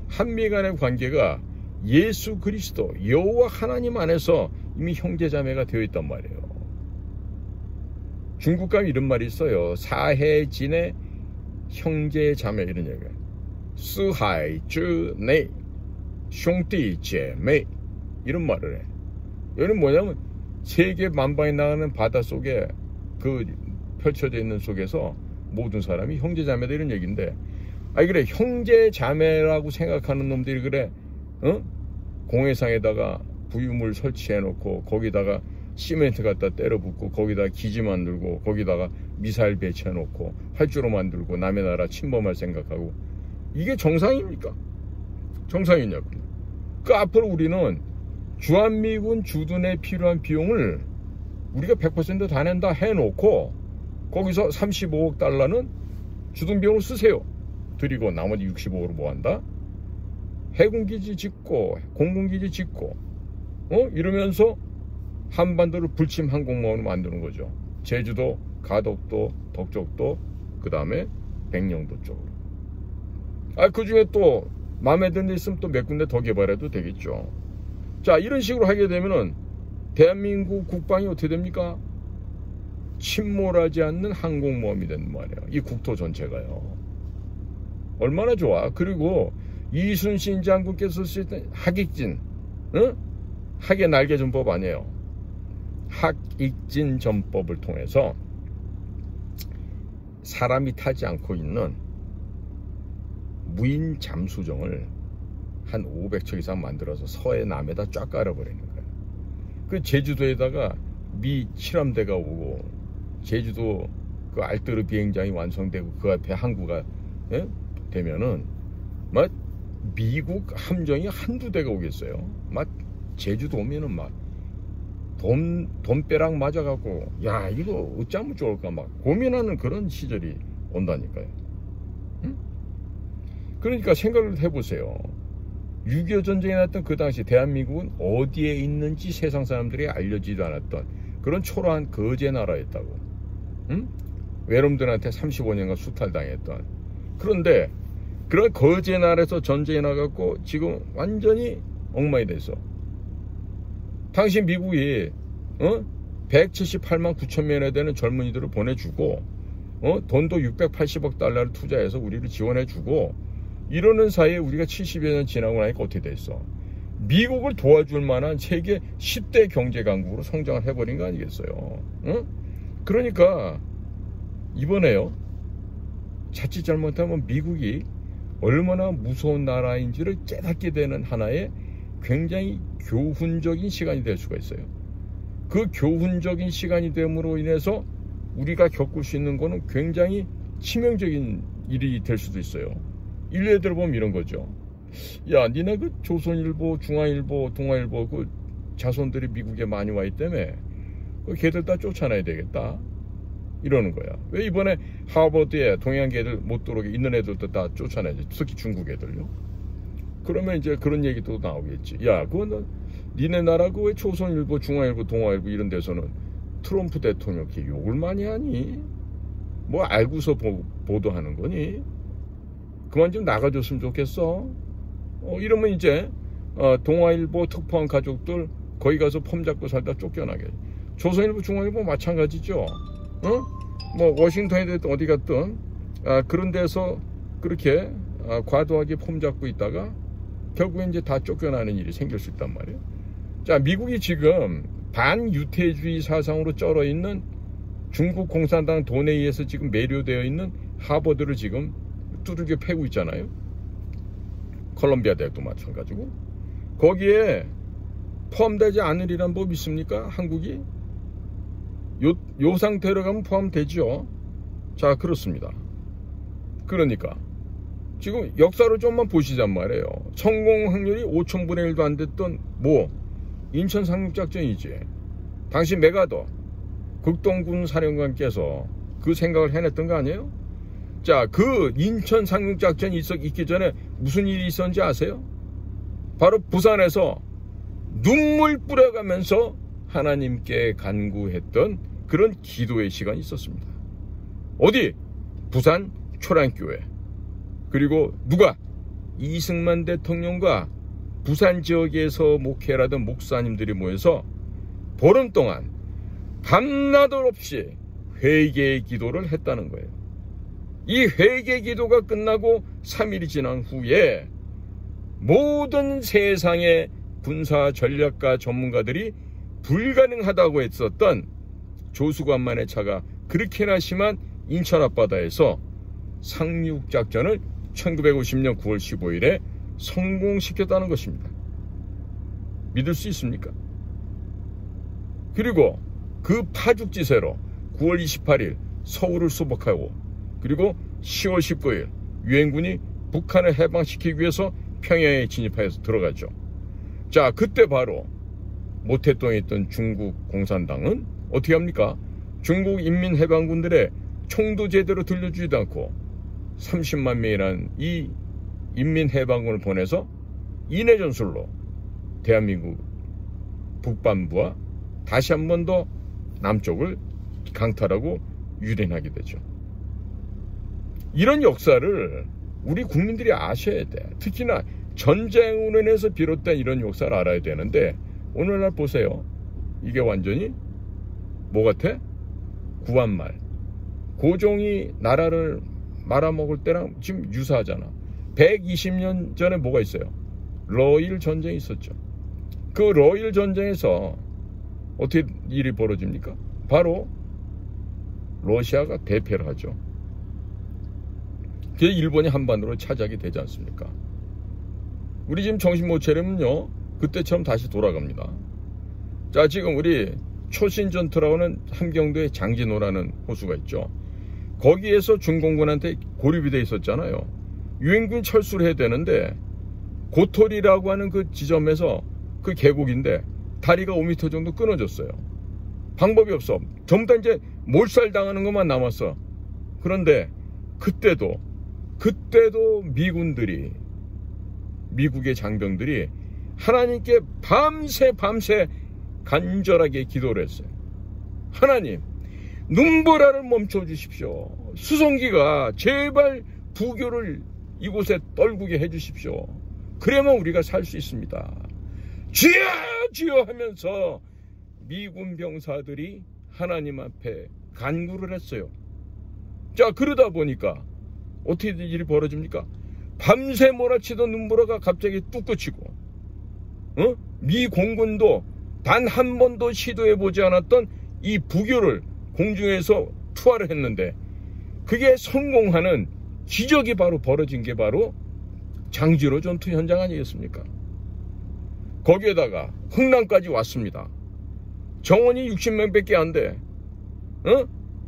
한미 간의 관계가 예수 그리스도 여호와 하나님 안에서 이미 형제자매가 되어 있단 말이에요. 중국 가면 이런 말이 있어요. 사해진의 형제자매 이런 얘기예요. 스하이즈네兄弟姐妹이런 말을 해. 이건 뭐냐면 세계 만방에 나가는 바다 속에 그 펼쳐져 있는 속에서 모든 사람이 형제자매다 이런 얘기인데, 그래 형제자매라고 생각하는 놈들이 그래 공해상에다가 부유물 설치해 놓고 거기다가 시멘트 갖다 때려 붓고 거기다가 기지 만들고 거기다가 미사일 배치해 놓고 활주로 만들고 남의 나라 침범할 생각하고, 이게 정상입니까? 정상이냐고요. 그 앞으로 우리는 주한미군 주둔에 필요한 비용을 우리가 100% 다 낸다 해놓고 거기서 35억 달러는 주둔비용으로 쓰세요. 드리고 나머지 65억으로 뭐 한다? 해군기지 짓고 공군기지 짓고 이러면서 한반도를 불침 항공모함으로 만드는 거죠. 제주도, 가덕도, 덕적도, 그 다음에 백령도 쪽으로. 그 중에 또 마음에 드는 데 있으면 또 몇 군데 더 개발해도 되겠죠. 자, 이런 식으로 하게 되면은 대한민국 국방이 어떻게 됩니까? 침몰하지 않는 항공모함이 된단 말이에요. 이 국토 전체가요. 얼마나 좋아. 그리고 이순신 장군께서 쓰셨던 학익진, 학의 날개 전법 아니에요. 학익진 전법을 통해서 사람이 타지 않고 있는 무인 잠수정을 한 500척 이상 만들어서 서해 남에다 쫙 깔아버리는 거예요. 그 제주도에다가 미 실험대가 오고 제주도 그 알뜨르 비행장이 완성되고 그 앞에 항구가 되면은 막 미국 함정이 한두 대가 오겠어요. 막 제주도 오면은 막 돈벼락 맞아갖고 야 이거 어쩌면 좋을까 막 고민하는 그런 시절이 온다니까요. 그러니까 생각을 해보세요. 6.25 전쟁이 났던 그 당시 대한민국은 어디에 있는지 세상 사람들이 알려지도 않았던 그런 초라한 거제 나라였다고. 외놈들한테 35년간 수탈당했던. 그런데 그런 거제 나라에서 전쟁이 나갖고 지금 완전히 엉망이 돼서 당시 미국이 178만 9천 명에 되는 젊은이들을 보내주고 돈도 680억 달러를 투자해서 우리를 지원해주고 이러는 사이에 우리가 70여 년 지나고 나니까 어떻게 됐어? 미국을 도와줄 만한 세계 10대 경제 강국으로 성장을 해버린 거 아니겠어요? 그러니까 이번에요, 자칫 잘못하면 미국이 얼마나 무서운 나라인지를 깨닫게 되는 하나의 굉장히 교훈적인 시간이 될 수가 있어요. 그 교훈적인 시간이 됨으로 인해서 우리가 겪을 수 있는 거는 굉장히 치명적인 일이 될 수도 있어요. 일례 들어보면 이런 거죠. 야, 니네 그 조선일보, 중앙일보, 동아일보 그 자손들이 미국에 많이 와 있다며. 그 걔들 다 쫓아내야 되겠다. 이러는 거야. 왜 이번에 하버드에 동양 애들 못 들어오게 있는 애들도 다 쫓아내지. 특히 중국 애들요. 그러면 이제 그런 얘기도 나오겠지. 야, 그거는 니네 나라 그 왜 조선일보, 중앙일보, 동아일보 이런 데서는 트럼프 대통령 이렇게 욕을 많이 하니? 뭐 알고서 보도하는 거니? 그만 좀 나가줬으면 좋겠어. 이러면 이제 동아일보 특파원 가족들 거기 가서 폼 잡고 살다 쫓겨나게. 조선일보, 중앙일보 마찬가지죠. 뭐 워싱턴에 됐든 어디 갔든 그런 데서 그렇게 과도하게 폼 잡고 있다가 결국에 이제 다 쫓겨나는 일이 생길 수 있단 말이에요. 자, 미국이 지금 반유태주의 사상으로 쩔어 있는 중국 공산당 돈에 의해서 지금 매료되어 있는 하버드를 지금 두들겨 패고 있잖아요. 콜롬비아 대학도 마찬가지고. 거기에 포함되지 않으리란 법 있습니까? 한국이? 요 상태로 가면 포함되죠. 자, 그렇습니다. 그러니까 지금 역사를 좀만 보시잔 말이에요. 성공 확률이 5000분의 1도 안 됐던 인천 상륙작전이지. 당시 메가더 극동군 사령관께서 그 생각을 해냈던 거 아니에요? 자, 그 인천 상륙작전이 있기 전에 무슨 일이 있었는지 아세요? 바로 부산에서 눈물 뿌려가면서 하나님께 간구했던 그런 기도의 시간이 있었습니다. 어디? 부산 초량교회. 그리고 누가? 이승만 대통령과 부산 지역에서 목회하던 목사님들이 모여서 보름 동안 밤낮 없이 회개 기도를 했다는 거예요. 이 회개 기도가 끝나고 3일이 지난 후에 모든 세상의 군사 전략가 전문가들이 불가능하다고 했었던 조수관만의 차가 그렇게나 심한 인천 앞바다에서 상륙작전을 1950년 9월 15일에 성공시켰다는 것입니다. 믿을 수 있습니까? 그리고 그 파죽지세로 9월 28일 서울을 수복하고 그리고 10월 19일 유엔군이 북한을 해방시키기 위해서 평양에 진입하여서 들어가죠. 자, 그때 바로 모태동에 있던 중국 공산당은 어떻게 합니까? 중국 인민해방군들의 총도 제대로 들려주지도 않고 30만 명이라는 이 인민해방군을 보내서 인해전술로 대한민국 북반부와 다시 한 번 더 남쪽을 강탈하고 유린하게 되죠. 이런 역사를 우리 국민들이 아셔야 돼. 특히나 전쟁으로 인해서 비롯된 이런 역사를 알아야 되는데 오늘날 보세요. 이게 완전히 뭐 같아? 구한말. 고종이 나라를 말아먹을 때랑 지금 유사하잖아. 120년 전에 뭐가 있어요? 러일 전쟁이 있었죠. 그 러일 전쟁에서 어떻게 일이 벌어집니까? 바로 러시아가 대패를 하죠. 그래서 일본이 한반도를 차지하게 되지 않습니까? 우리 지금 정신 못 차리면요 그때처럼 다시 돌아갑니다. 자, 지금 우리 초신전투라고 하는 함경도에 장진호라는 호수가 있죠. 거기에서 중공군한테 고립이 돼 있었잖아요. 유엔군 철수를 해야 되는데 고토리라고 하는 그 지점에서 그 계곡인데 다리가 5m 정도 끊어졌어요. 방법이 없어. 전부 다 이제 몰살당하는 것만 남았어. 그런데 그때도 미국의 장병들이 하나님께 밤새 간절하게 기도를 했어요. 하나님, 눈보라를 멈춰주십시오. 수송기가 제발 부교를 이곳에 떨구게 해주십시오. 그러면 우리가 살 수 있습니다. 주여 주여 하면서 미군 병사들이 하나님 앞에 간구를 했어요. 자, 그러다 보니까 어떻게 일이 벌어집니까? 밤새 몰아치던 눈보라가 갑자기 뚝 그치고 미 공군도 단 한 번도 시도해보지 않았던 이 부교를 공중에서 투하를 했는데 그게 성공하는 기적이 바로 벌어진 게 바로 장진호 전투 현장 아니겠습니까? 거기에다가 흥남까지 왔습니다. 정원이 60명밖에 안 돼.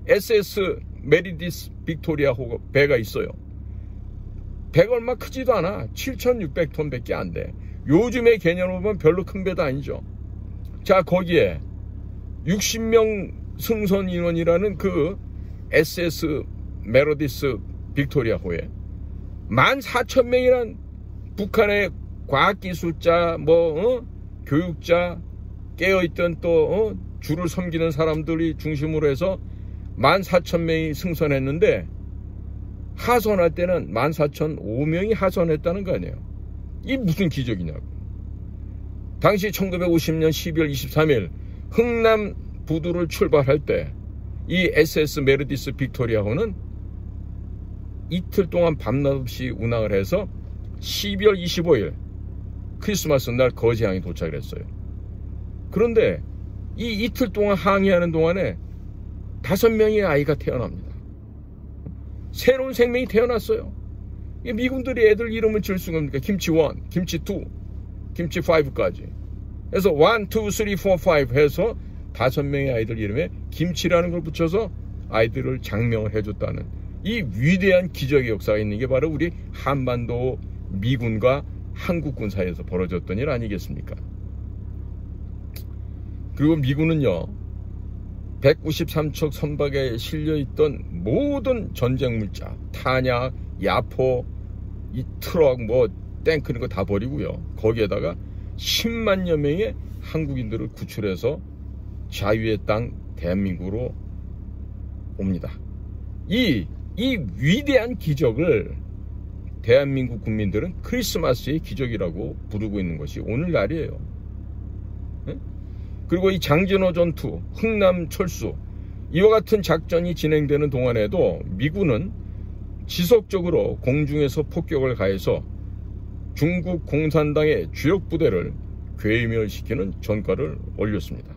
SS 메리디스 빅토리아 배가 있어요. 배가 얼마 크지도 않아. 7,600톤밖에 안 돼. 요즘의 개념으로 보면 별로 큰 배도 아니죠. 자, 거기에 60명 승선 인원이라는 그 SS 메리디스 빅토리아호에 14,000명이란 북한의 과학기술자, 교육자, 깨어있던 또 주를 섬기는 사람들이 중심으로 해서 14,000명이 승선했는데 하선할 때는 14,005명이 하선했다는 거 아니에요. 이 무슨 기적이냐고. 당시 1950년 12월 23일 흥남 부두를 출발할 때 이 SS 메르디스 빅토리아호는 이틀 동안 밤낮 없이 운항을 해서 12월 25일 크리스마스 날 거제항에 도착을 했어요. 그런데 이 이틀 동안 항해하는 동안에 5명의 아이가 태어납니다. 새로운 생명이 태어났어요. 미군들이 애들 이름을 지을 수가 없으니까 김치 1, 김치 2, 김치 5까지. 그래서 1, 2, 3, 4, 5 해서 5명의 아이들 이름에 김치라는 걸 붙여서 아이들을 장명을 해줬다는 이 위대한 기적의 역사가 있는 게 바로 우리 한반도 미군과 한국군 사이에서 벌어졌던 일 아니겠습니까? 그리고 미군은요, 193척 선박에 실려있던 모든 전쟁 물자, 탄약, 야포, 이 트럭, 탱크 이런 거 다 버리고요. 거기에다가 10만여 명의 한국인들을 구출해서 자유의 땅 대한민국으로 옵니다. 이 위대한 기적을 대한민국 국민들은 크리스마스의 기적이라고 부르고 있는 것이 오늘날이에요. 그리고 이 장진호 전투, 흥남 철수, 이와 같은 작전이 진행되는 동안에도 미군은 지속적으로 공중에서 폭격을 가해서 중국 공산당의 주력 부대를 괴멸시키는 전과를 올렸습니다.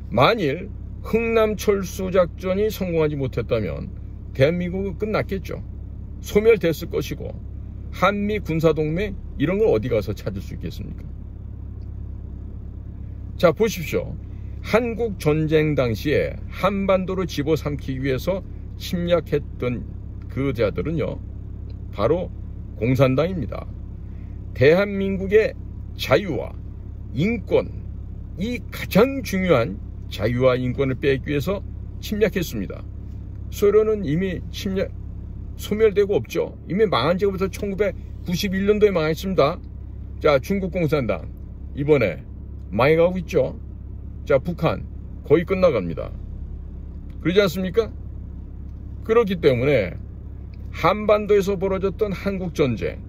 만일 흥남 철수 작전이 성공하지 못했다면 대한민국은 끝났겠죠. 소멸됐을 것이고 한미 군사동맹 이런 걸 어디 가서 찾을 수 있겠습니까? 자, 보십시오. 한국 전쟁 당시에 한반도를 집어삼키기 위해서 침략했던 그 자들은요, 바로 공산당입니다. 대한민국의 자유와 인권, 이 가장 중요한 자유와 인권을 빼기 위해서 침략했습니다. 소련은 이미 소멸되고 없죠. 이미 망한 지부터 1991년도에 망했습니다. 자, 중국 공산당 이번에 망해가고 있죠. 자, 북한 거의 끝나갑니다. 그러지 않습니까? 그렇기 때문에 한반도에서 벌어졌던 한국전쟁,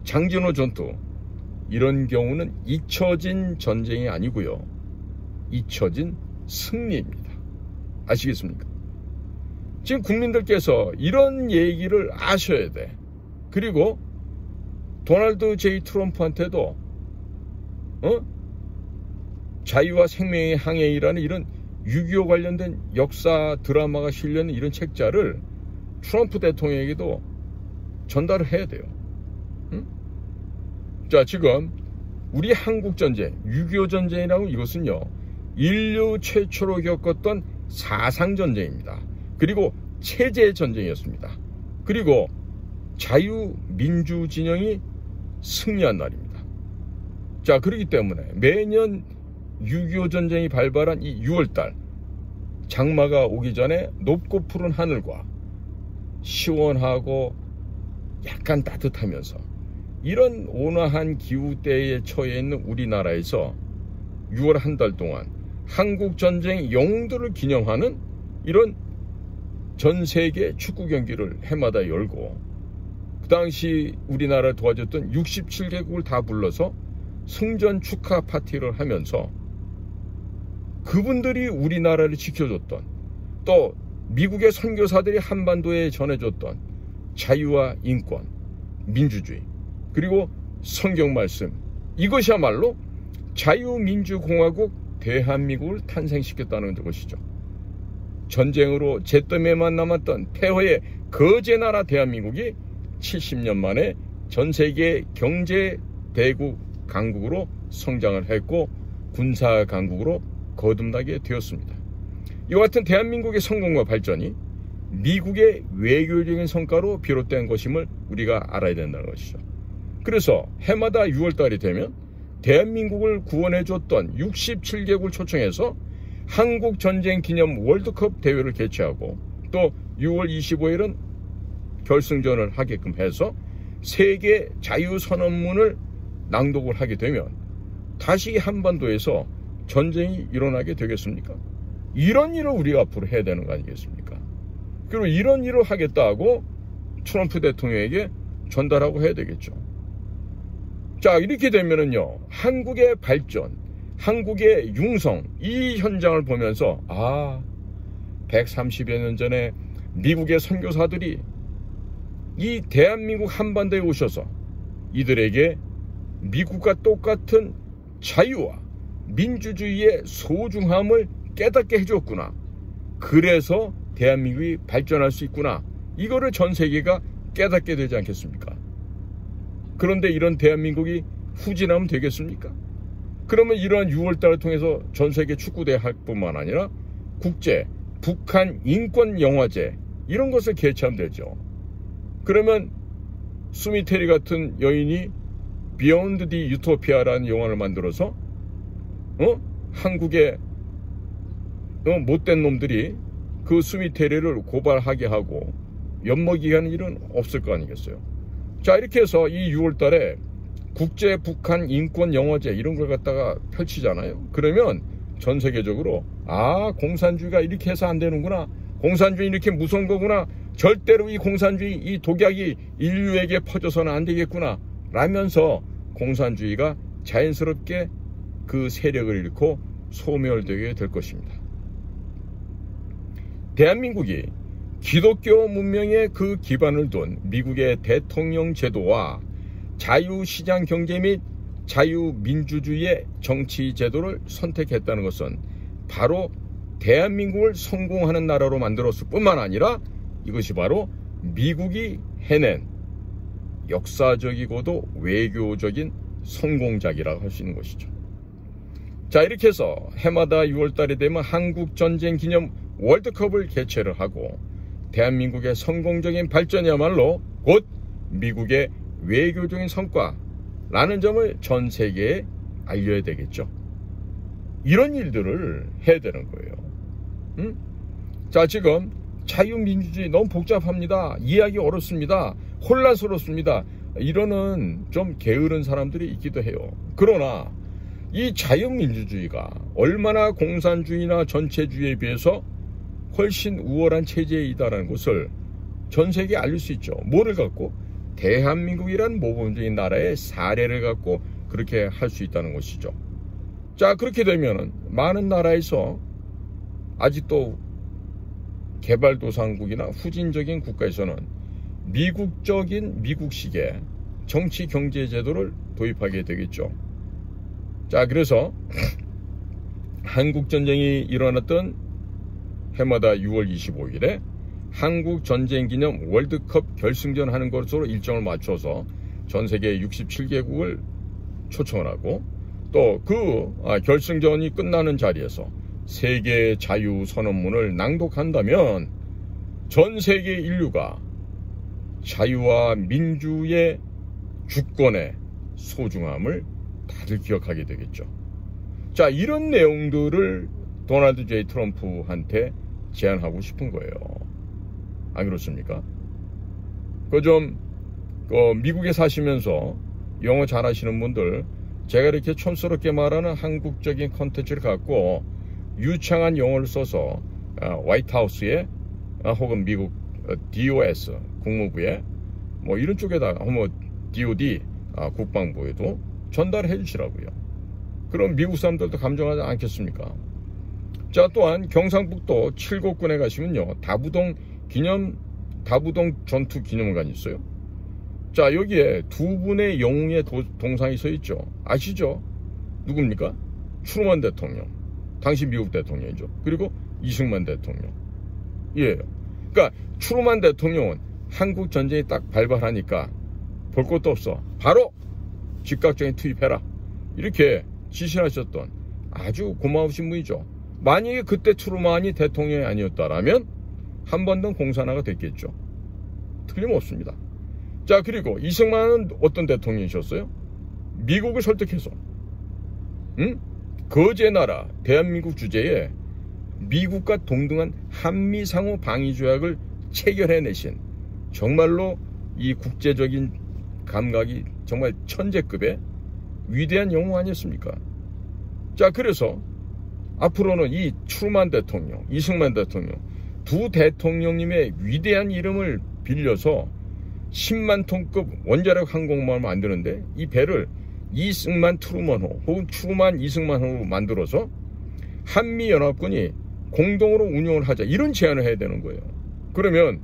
장진호 전투, 이런 경우는 잊혀진 전쟁이 아니고요, 잊혀진 승리입니다. 아시겠습니까? 지금 국민들께서 이런 얘기를 아셔야 돼. 그리고 도널드 J. 트럼프한테도 자유와 생명의 항해이라는 이런 6.25 관련된 역사 드라마가 실려있는 이런 책자를 트럼프 대통령에게도 전달을 해야 돼요. 자, 지금 우리 한국전쟁, 6.25 전쟁이라고, 이것은요, 인류 최초로 겪었던 사상전쟁입니다. 그리고 체제전쟁이었습니다. 그리고 자유민주진영이 승리한 날입니다. 자, 그렇기 때문에 매년 6.25 전쟁이 발발한 이 6월달, 장마가 오기 전에 높고 푸른 하늘과 시원하고 약간 따뜻하면서 이런 온화한 기후대에 처해 있는 우리나라에서 6월 한 달 동안 한국전쟁 영웅들을 기념하는 이런 전 세계 축구 경기를 해마다 열고, 그 당시 우리나라를 도와줬던 67개국을 다 불러서 승전 축하 파티를 하면서 그분들이 우리나라를 지켜줬던, 또 미국의 선교사들이 한반도에 전해줬던 자유와 인권, 민주주의, 그리고 성경 말씀, 이것이야말로 자유민주공화국 대한민국을 탄생시켰다는 것이죠. 전쟁으로 잿더미에만 남았던 폐허의 거제 나라 대한민국이 70년 만에 전 세계 경제 대국 강국으로 성장을 했고 군사 강국으로 거듭나게 되었습니다. 이와 같은 대한민국의 성공과 발전이 미국의 외교적인 성과로 비롯된 것임을 우리가 알아야 된다는 것이죠. 그래서 해마다 6월달이 되면 대한민국을 구원해줬던 67개국을 초청해서 한국전쟁 기념 월드컵 대회를 개최하고, 또 6월 25일은 결승전을 하게끔 해서 세계 자유선언문을 낭독을 하게 되면 다시 한반도에서 전쟁이 일어나게 되겠습니까? 이런 일을 우리가 앞으로 해야 되는 거 아니겠습니까? 그리고 이런 일을 하겠다고 트럼프 대통령에게 전달하고 해야 되겠죠. 자, 이렇게 되면은요, 한국의 발전, 한국의 융성, 이 현장을 보면서 130여 년 전에 미국의 선교사들이 이 대한민국 한반도에 오셔서 이들에게 미국과 똑같은 자유와 민주주의의 소중함을 깨닫게 해줬구나. 그래서 대한민국이 발전할 수 있구나. 이거를 전 세계가 깨닫게 되지 않겠습니까? 그런데 이런 대한민국이 후진하면 되겠습니까? 그러면 이러한 6월달을 통해서 전 세계 축구대회 뿐만 아니라 국제 북한 인권영화제 이런 것을 개최하면 되죠. 그러면 수미테리 같은 여인이 비욘드 디 유토피아라는 영화를 만들어서 한국의 못된 놈들이 그 수미테리를 고발하게 하고 엿먹이게 하는 일은 없을 거 아니겠어요. 자, 이렇게 해서 이 6월달에 국제 북한 인권 영화제 이런 걸 갖다가 펼치잖아요. 그러면 전 세계적으로 공산주의가 이렇게 해서 안 되는구나, 공산주의 이렇게 무서운 거구나, 절대로 이 공산주의 이 독약이 인류에게 퍼져서는 안 되겠구나 라면서 공산주의가 자연스럽게 그 세력을 잃고 소멸되게 될 것입니다. 대한민국이 기독교 문명의 그 기반을 둔 미국의 대통령 제도와 자유시장 경제 및 자유민주주의의 정치 제도를 선택했다는 것은 바로 대한민국을 성공하는 나라로 만들었을 뿐만 아니라 이것이 바로 미국이 해낸 역사적이고도 외교적인 성공작이라고 할 수 있는 것이죠. 자, 이렇게 해서 해마다 6월달이 되면 한국전쟁 기념 월드컵을 개최를 하고 대한민국의 성공적인 발전이야말로 곧 미국의 외교적인 성과라는 점을 전 세계에 알려야 되겠죠. 이런 일들을 해야 되는 거예요. 자, 지금 자유민주주의 너무 복잡합니다. 이해하기 어렵습니다. 혼란스럽습니다. 이러는 좀 게으른 사람들이 있기도 해요. 그러나 이 자유민주주의가 얼마나 공산주의나 전체주의에 비해서 훨씬 우월한 체제이다라는 것을 전 세계에 알릴 수 있죠. 뭐를 갖고? 대한민국이란 모범적인 나라의 사례를 갖고 그렇게 할 수 있다는 것이죠. 자, 그렇게 되면은 많은 나라에서 아직도 개발도상국이나 후진적인 국가에서는 미국적인 미국식의 정치 경제 제도를 도입하게 되겠죠. 자, 그래서 한국전쟁이 일어났던 해마다 6월 25일에 한국전쟁기념 월드컵 결승전 하는 것으로 일정을 맞춰서 전 세계 67개국을 초청을 하고 또 그 결승전이 끝나는 자리에서 세계 자유선언문을 낭독한다면 전 세계 인류가 자유와 민주의 주권의 소중함을 다들 기억하게 되겠죠. 자, 이런 내용들을 도널드 J. 트럼프한테 제안하고 싶은 거예요. 안 그렇습니까? 미국에 사시면서 영어 잘하시는 분들, 제가 이렇게 촌스럽게 말하는 한국적인 컨텐츠를 갖고 유창한 영어를 써서 화이트하우스에 혹은 미국 DOS 국무부에 뭐 이런 쪽에다 DOD 국방부에도 전달해 주시라고요. 그럼 미국 사람들도 감정하지 않겠습니까? 자, 또한 경상북도 칠곡군에 가시면요, 다부동 전투 기념관이 있어요. 자, 여기에 두 분의 영웅의 동상이 서 있죠. 아시죠? 누굽니까? 트루먼 대통령, 당시 미국 대통령이죠. 그리고 이승만 대통령. 예. 그러니까 트루먼 대통령은 한국 전쟁이 딱 발발하니까 볼 것도 없어, 바로 즉각적인 투입해라, 이렇게 지시를 하셨던 아주 고마우신 분이죠. 만약에 그때 트루먼이 대통령이 아니었다라면 한 번 더 공산화가 됐겠죠. 틀림없습니다. 자, 그리고 이승만은 어떤 대통령이셨어요? 미국을 설득해서 거제 나라 대한민국 주재에 미국과 동등한 한미상호 방위조약을 체결해내신 정말로 이 국제적인 감각이 정말 천재급의 위대한 영웅 아니었습니까? 자, 그래서 앞으로는 이 트루먼 대통령, 이승만 대통령 두 대통령님의 위대한 이름을 빌려서 10만 톤급 원자력 항공모함을 만드는데 이 배를 이승만 트루먼호 혹은 트루먼 이승만호로 만들어서 한미연합군이 공동으로 운용을 하자, 이런 제안을 해야 되는 거예요. 그러면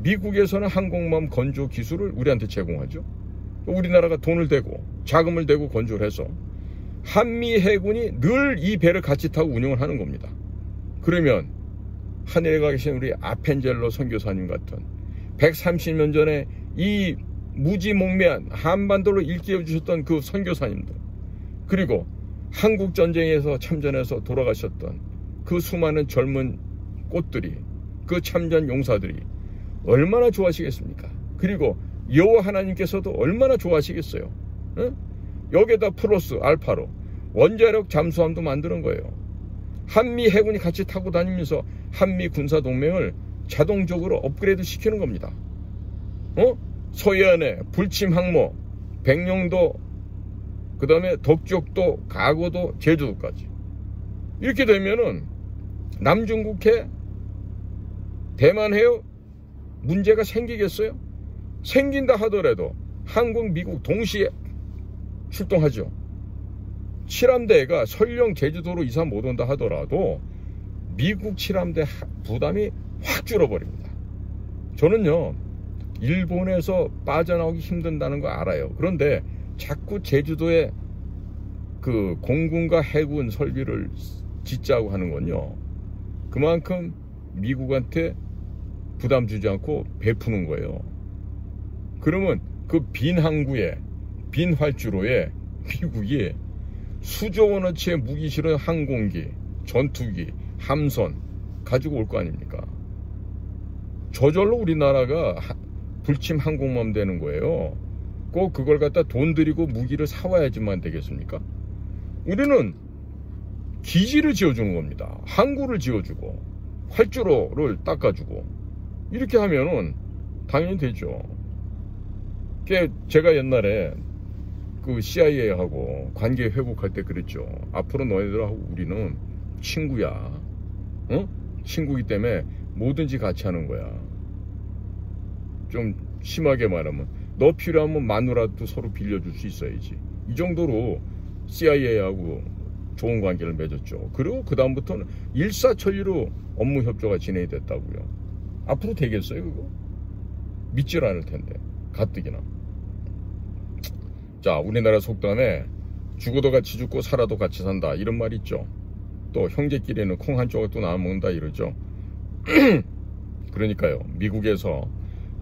미국에서는 항공모함 건조 기술을 우리한테 제공하죠. 우리나라가 돈을 대고 자금을 대고 건조를 해서 한미 해군이 늘 이 배를 같이 타고 운용을 하는 겁니다. 그러면 하늘에 가 계신 우리 아펜젤로 선교사님 같은 130년 전에 이 무지몽매한 한반도를 일깨워 주셨던 그 선교사님들, 그리고 한국전쟁에서 참전해서 돌아가셨던 그 수많은 젊은 꽃들이, 그 참전 용사들이 얼마나 좋아하시겠습니까? 그리고 여호와 하나님께서도 얼마나 좋아하시겠어요? 응? 여기에다 플러스 알파로 원자력 잠수함도 만드는 거예요. 한미 해군이 같이 타고 다니면서 한미 군사동맹을 자동적으로 업그레이드 시키는 겁니다. 서해안에 불침 항모, 백령도, 그 다음에 덕적도, 가고도, 제주도까지. 이렇게 되면은 남중국해, 대만해요? 문제가 생기겠어요? 생긴다 하더라도 한국, 미국 동시에 출동하죠. 칠함대가 설령 제주도로 이사 못 온다 하더라도 미국 칠함대 부담이 확 줄어버립니다. 저는요, 일본에서 빠져나오기 힘든다는 거 알아요. 그런데 자꾸 제주도에 그 공군과 해군 설비를 짓자고 하는 건요, 그만큼 미국한테 부담 주지 않고 베푸는 거예요. 그러면 그 빈 항구에, 빈 활주로에 미국이 수조 원어치의 무기 실은 항공기, 전투기, 함선 가지고 올 거 아닙니까? 저절로 우리나라가 불침 항공모함 되는 거예요. 꼭 그걸 갖다 돈 들이고 무기를 사와야지만 되겠습니까? 우리는 기지를 지어주는 겁니다. 항구를 지어주고 활주로를 닦아주고 이렇게 하면은 당연히 되죠. 제가 옛날에 그 CIA하고 관계 회복할 때 그랬죠. 앞으로 너희들하고 우리는 친구야. 친구이기 때문에 뭐든지 같이 하는 거야. 좀 심하게 말하면 너 필요하면 마누라도 서로 빌려줄 수 있어야지. 이 정도로 CIA하고 좋은 관계를 맺었죠. 그리고 그 다음부터는 일사천리로 업무 협조가 진행이 됐다고요. 앞으로 되겠어요 그거? 믿질 않을 텐데 가뜩이나. 자, 우리나라 속담에 죽어도 같이 죽고 살아도 같이 산다 이런 말 있죠. 또 형제끼리는 콩 한 조각 또 나눠 먹는다 이러죠. 그러니까요, 미국에서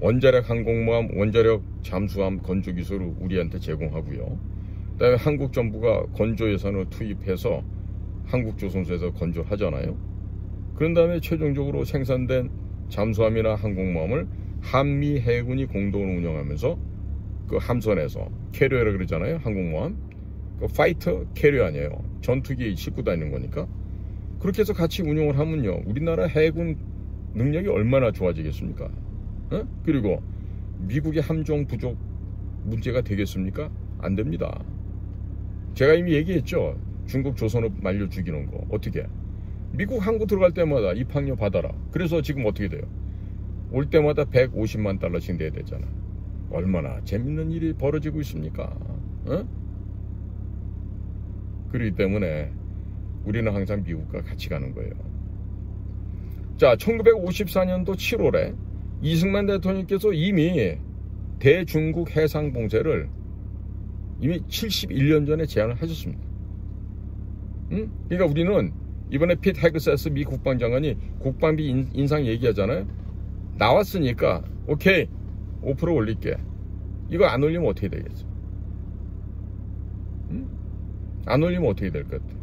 원자력 항공모함, 원자력 잠수함 건조 기술을 우리한테 제공하고요. 그다음에 한국 정부가 건조 예산을 투입해서 한국조선소에서 건조하잖아요. 그런 다음에 최종적으로 생산된 잠수함이나 항공모함을 한미 해군이 공동으로 운영하면서 그 함선에서 캐리어라 그러잖아요. 항공모함. 그 파이터 캐리어 아니에요. 전투기 싣고 다니는 거니까. 그렇게 해서 같이 운영을 하면요, 우리나라 해군 능력이 얼마나 좋아지겠습니까? 그리고 미국의 함정 부족 문제가 되겠습니까? 안 됩니다. 제가 이미 얘기했죠. 중국 조선업 말려 죽이는 거. 어떻게? 미국 항구 들어갈 때마다 입항료 받아라. 그래서 지금 어떻게 돼요? 올 때마다 150만 달러씩 내야 되잖아. 얼마나 재밌는 일이 벌어지고 있습니까? 그렇기 때문에 우리는 항상 미국과 같이 가는 거예요. 자, 1954년도 7월에 이승만 대통령께서 이미 대중국 해상 봉쇄를 이미 71년 전에 제안을 하셨습니다. 그러니까 우리는 이번에 핏 헤그세스 미 국방장관이 국방비 인상 얘기하잖아요. 나왔으니까 오케이 5% 올릴게. 이거 안 올리면 어떻게 되겠어? 안 올리면 어떻게 될 것 같아?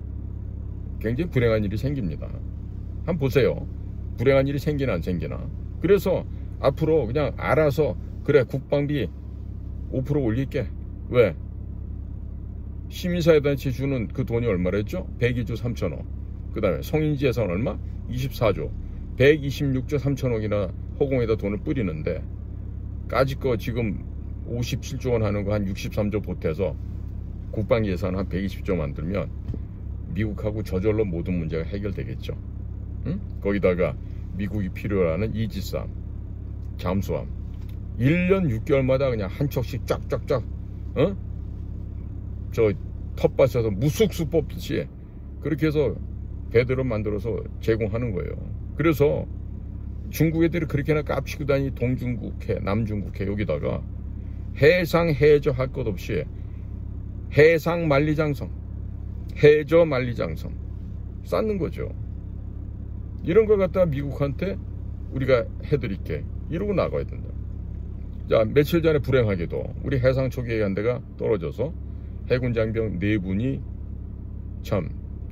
굉장히 불행한 일이 생깁니다. 한번 보세요. 불행한 일이 생기나 안 생기나. 그래서 앞으로 그냥 알아서 그래 국방비 5% 올릴게. 왜? 시민사회단체 주는 그 돈이 얼마랬죠? 102조 3천억. 그 다음에 성인지 예산 얼마? 24조. 126조 3천억이나 허공에다 돈을 뿌리는데 까짓 거 지금 57조 원 하는 거 한 63조 보태서 국방 예산 한 120조 만들면 미국하고 저절로 모든 문제가 해결되겠죠. 거기다가 미국이 필요로 하는 이지스함, 잠수함 1년 6개월마다 그냥 한 척씩 쫙쫙쫙 저 텃밭에서 무쑥수 뽑듯이 그렇게 해서 배들을 만들어서 제공하는 거예요. 그래서 중국 애들이 그렇게나 깝치고 다니 동중국해, 남중국해 여기다가 해상 해저 할 것 없이 해상 만리장성, 해저 만리장성 쌓는 거죠. 이런 걸 갖다 미국한테 우리가 해드릴게 이러고 나가야 된다. 자, 며칠 전에 불행하게도 우리 해상 초계기 한 대가 떨어져서 해군 장병 4분이 참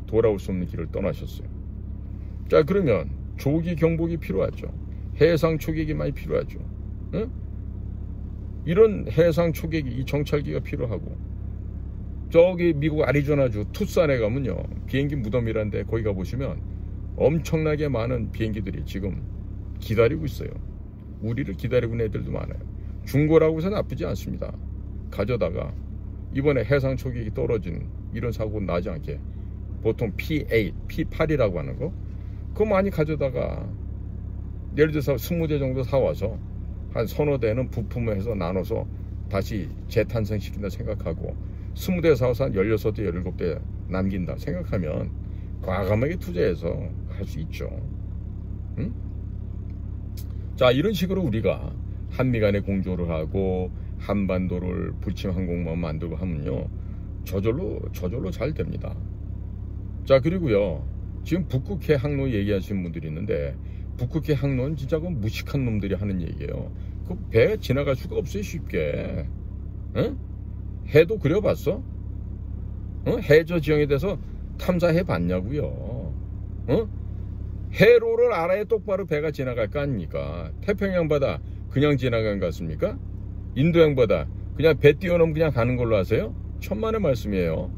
돌아올 수 없는 길을 떠나셨어요. 자, 그러면 조기 경보기 필요하죠. 해상 초계기 많이 필요하죠. 응? 이런 해상 초계기, 이 정찰기가 필요하고, 저기 미국 애리조나주 투싼에 가면요, 비행기 무덤이란데 거기 가보시면 엄청나게 많은 비행기들이 지금 기다리고 있어요. 우리를 기다리고 있는 애들도 많아요. 중고라고 해서 나쁘지 않습니다. 가져다가 이번에 해상 초계기 떨어진 이런 사고 나지 않게 보통 P8, P8이라고 하는 거, 그거 많이 가져다가 예를 들어서 20대 정도 사와서 한 서너 대는 부품을 해서 나눠서 다시 재탄생시킨다 생각하고 20대 사와서 한 16대, 17대 남긴다 생각하면 과감하게 투자해서 할 수 있죠. 응? 자, 이런 식으로 우리가 한미 간에 공조를 하고 한반도를 불침 항공모함 만들고 하면요, 저절로 잘 됩니다. 자, 그리고요, 지금 북극해 항로 얘기하시는 분들이 있는데, 북극해 항로는 진짜 그 무식한 놈들이 하는 얘기예요. 그 배 지나갈 수가 없어요, 쉽게. 응? 해도 그려봤어? 응? 해저 지형에 대해서 탐사해 봤냐고요. 응? 해로를 알아야 똑바로 배가 지나갈 거 아닙니까? 태평양 바다 그냥 지나간 것 같습니까? 인도양 바다 그냥 배 띄워놓으면 그냥 가는 걸로 하세요? 천만의 말씀이에요.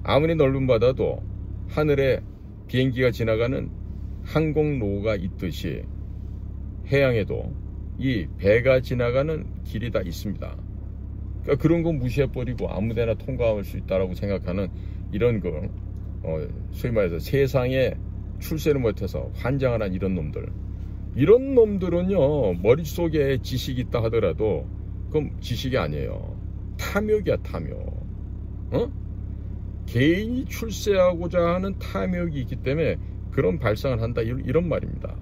아무리 넓은 바다도 하늘에 비행기가 지나가는 항공로가 있듯이 해양에도 이 배가 지나가는 길이 다 있습니다. 그러니까 그런 거 무시해버리고 아무데나 통과할 수 있다고 생각하는 이런 거, 소위 말해서 세상에 출세를 못해서 환장하는 이런 놈들은요, 머릿속에 지식이 있다 하더라도 그럼 지식이 아니에요. 탐욕이야, 탐욕. 개인이 출세하고자 하는 탐욕이 있기 때문에 그런 발상을 한다, 이런 말입니다.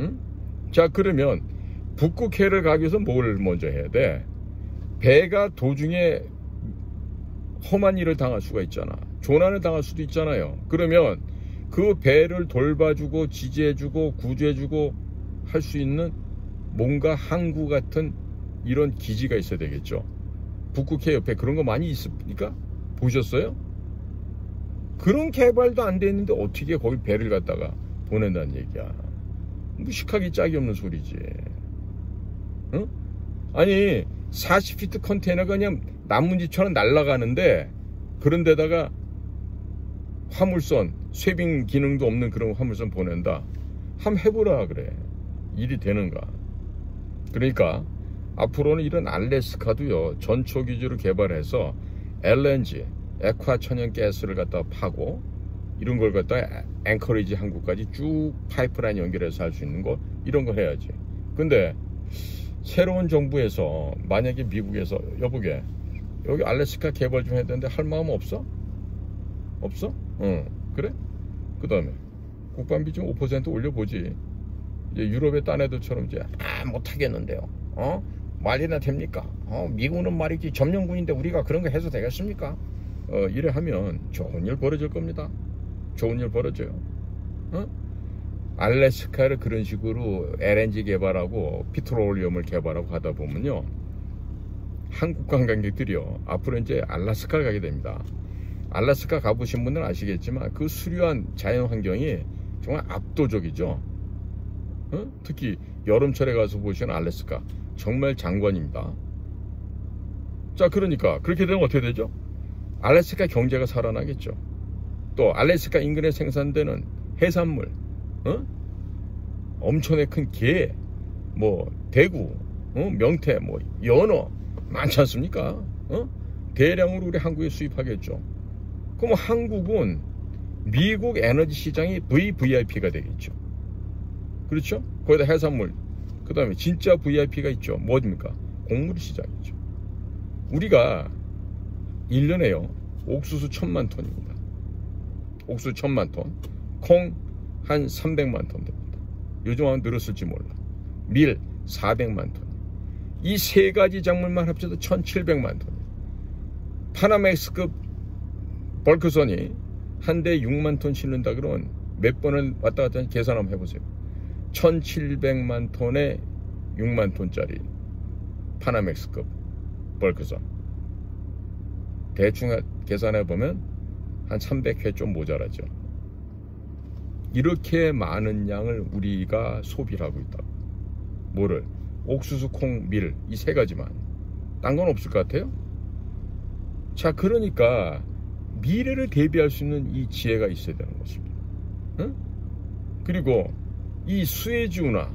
응? 자, 그러면 북극해를 가기 위해서 뭘 먼저 해야 돼? 배가 도중에 험한 일을 당할 수가 있잖아. 조난을 당할 수도 있잖아요. 그러면 그 배를 돌봐주고 지지해주고 구조해주고 할 수 있는 뭔가 항구 같은 이런 기지가 있어야 되겠죠. 북극해 옆에 그런 거 많이 있습니까? 보셨어요? 그런 개발도 안 돼 있는데 어떻게 거기 배를 갖다가 보낸다는 얘기야. 무식하기 짝이 없는 소리지. 응? 아니 40피트 컨테이너가 그냥 나뭇잎처럼 날아가는데 그런 데다가 화물선, 쇄빙 기능도 없는 그런 화물선 보낸다. 한번 해보라 그래. 일이 되는가. 그러니까 앞으로는 이런 알래스카도요, 전초 기지로 개발해서 LNG, 액화 천연 가스를 갖다 파고 이런 걸 갖다 앵커리지 항구까지 쭉 파이프라인 연결해서 할 수 있는 거, 이런 거 해야지. 근데 새로운 정부에서 만약에 미국에서 여보게 여기 알래스카 개발 좀 해야 되는데 할 마음 없어? 없어? 응. 그래? 그 다음에 국방비 좀 5% 올려보지. 이제 유럽의 딴 애들처럼 이제 못하겠는데요. 말이나 됩니까? 미국은 말이지 점령군인데 우리가 그런 거 해서 되겠습니까? 이래 하면 좋은 일 벌어질 겁니다. 좋은 일 벌어져요. 알래스카를 그런 식으로 LNG 개발하고 피트롤리움을 개발하고 하다 보면요, 한국 관광객들이요, 앞으로 이제 알래스카 가게 됩니다. 알래스카 가보신 분들은 아시겠지만 그 수려한 자연 환경이 정말 압도적이죠. 특히 여름철에 가서 보시는 알래스카 정말 장관입니다. 자, 그러니까 그렇게 되면 어떻게 되죠? 알래스카 경제가 살아나겠죠. 또 알래스카 인근에 생산되는 해산물, 엄청나게 큰 게, 뭐 대구, 명태, 뭐 연어 많지 않습니까? 대량으로 우리 한국에 수입하겠죠. 그럼 한국은 미국 에너지 시장이 VVIP가 되겠죠. 그렇죠? 거기다 해산물, 그 다음에 진짜 VIP가 있죠. 뭐입니까? 곡물 시장이죠. 우리가 1년에요 옥수수 1000만 톤입니다. 옥수수 1000만 톤, 콩 한 300만 톤 됩니다. 요즘 아마 늘었을지 몰라. 밀 400만 톤. 이 세 가지 작물만 합쳐도 1700만 톤. 파나맥스급 벌크선이 한 대 6만 톤 싣는다 그러면 몇 번을 왔다 갔다 계산 한번 해보세요. 1700만 톤의 6만 톤짜리 파나맥스급 벌크선. 대충 계산해보면 한 300회 좀 모자라죠. 이렇게 많은 양을 우리가 소비를 하고 있다고. 뭐를? 옥수수, 콩, 밀, 이 세 가지만. 딴 건 없을 것 같아요? 자, 그러니까 미래를 대비할 수 있는 이 지혜가 있어야 되는 것입니다. 응? 그리고 이 수에즈운하,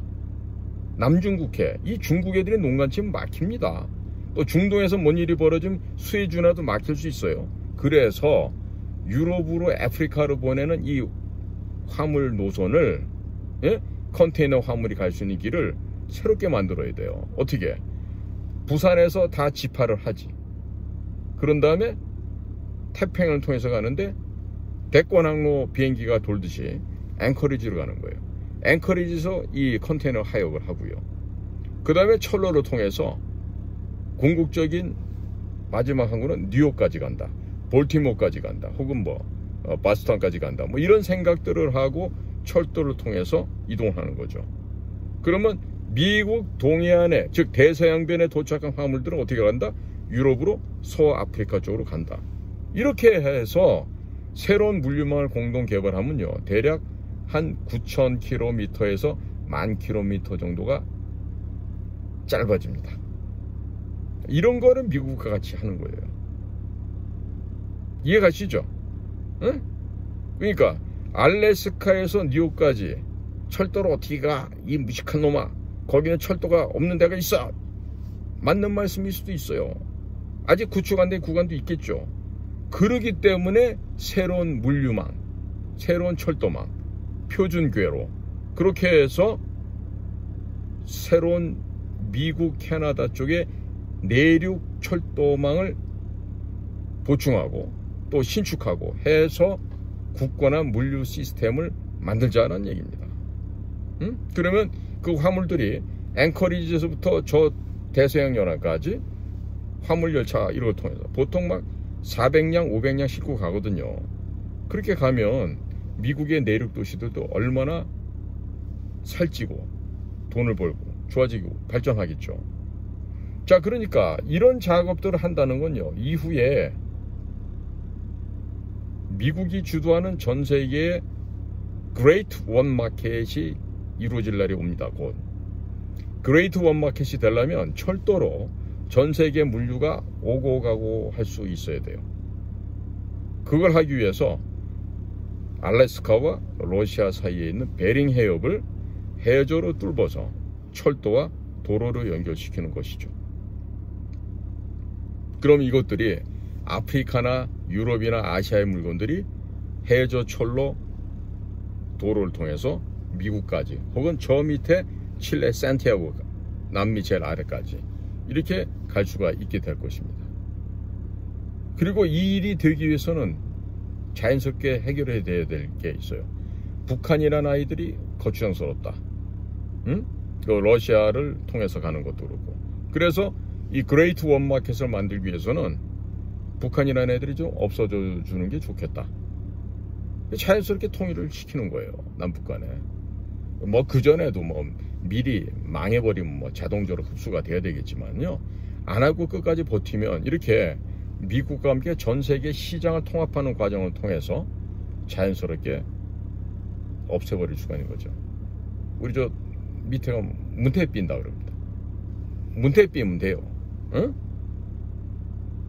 남중국해, 이 중국 애들이 농간치면 막힙니다. 또 중동에서 뭔 일이 벌어지면 수에즈운하도 막힐 수 있어요. 그래서 유럽으로 아프리카로 보내는 이 화물 노선을, 예? 컨테이너 화물이 갈 수 있는 길을 새롭게 만들어야 돼요. 어떻게? 부산에서 다 지파를 하지. 그런 다음에 태평양을 통해서 가는데 대권항로 비행기가 돌듯이 앵커리지로 가는 거예요. 앵커리지에서 이 컨테이너 하역을 하고요. 그 다음에 철로를 통해서 궁극적인 마지막 항구는 뉴욕까지 간다, 볼티모어까지 간다, 혹은 뭐 바스턴까지 간다, 뭐 이런 생각들을 하고 철도를 통해서 이동하는 거죠. 그러면 미국 동해안에, 즉 대서양변에 도착한 화물들은 어떻게 간다? 유럽으로, 서아프리카 쪽으로 간다. 이렇게 해서 새로운 물류망을 공동 개발하면요, 대략 한 9,000km에서 10,000km 정도가 짧아집니다. 이런 거를 미국과 같이 하는 거예요. 이해가시죠? 응? 그러니까 알래스카에서 뉴욕까지 철도로 어떻게 가? 이 무식한 놈아. 거기는 철도가 없는 데가 있어. 맞는 말씀일 수도 있어요. 아직 구축 안 된 구간도 있겠죠. 그러기 때문에 새로운 물류망, 새로운 철도망, 표준궤로, 그렇게 해서 새로운 미국, 캐나다 쪽에 내륙 철도망을 보충하고 또 신축하고 해서 굳건한 물류 시스템을 만들자는 얘기입니다. 응? 그러면 그 화물들이 앵커리지에서부터 저 대서양 연안까지 화물 열차 이걸 통해서 보통 막 400량, 500량 싣고 가거든요. 그렇게 가면 미국의 내륙 도시들도 얼마나 살찌고 돈을 벌고 좋아지고 발전하겠죠. 자, 그러니까 이런 작업들을 한다는 건요, 이후에 미국이 주도하는 전 세계의 그레이트 원마켓이 이루어질 날이 옵니다. 곧. 그레이트 원마켓이 되려면 철도로 전 세계 물류가 오고 가고 할 수 있어야 돼요. 그걸 하기 위해서 알래스카와 러시아 사이에 있는 베링 해협을 해저로 뚫어서 철도와 도로를 연결시키는 것이죠. 그럼 이것들이 아프리카나 유럽이나 아시아의 물건들이 해저 철로 도로를 통해서 미국까지, 혹은 저 밑에 칠레 산티아고, 남미 제일 아래까지 이렇게 갈 수가 있게 될 것입니다. 그리고 이 일이 되기 위해서는 자연스럽게 해결해야 될 게 있어요. 북한이라는 아이들이 거추장스럽다. 응? 그 러시아를 통해서 가는 것도 그렇고. 그래서 이 그레이트 원마켓을 만들기 위해서는 북한이라는 애들이 좀 없어져 주는 게 좋겠다. 자연스럽게 통일을 시키는 거예요, 남북 간에. 뭐 그전에도 뭐 미리 망해버리면 뭐 자동적으로 흡수가 돼야 되겠지만요, 안 하고 끝까지 버티면 이렇게 미국과 함께 전 세계 시장을 통합하는 과정을 통해서 자연스럽게 없애버릴 수가 있는 거죠. 우리 저 밑에가 문태 빈다 그럽니다. 문태 삐면 돼요. 응?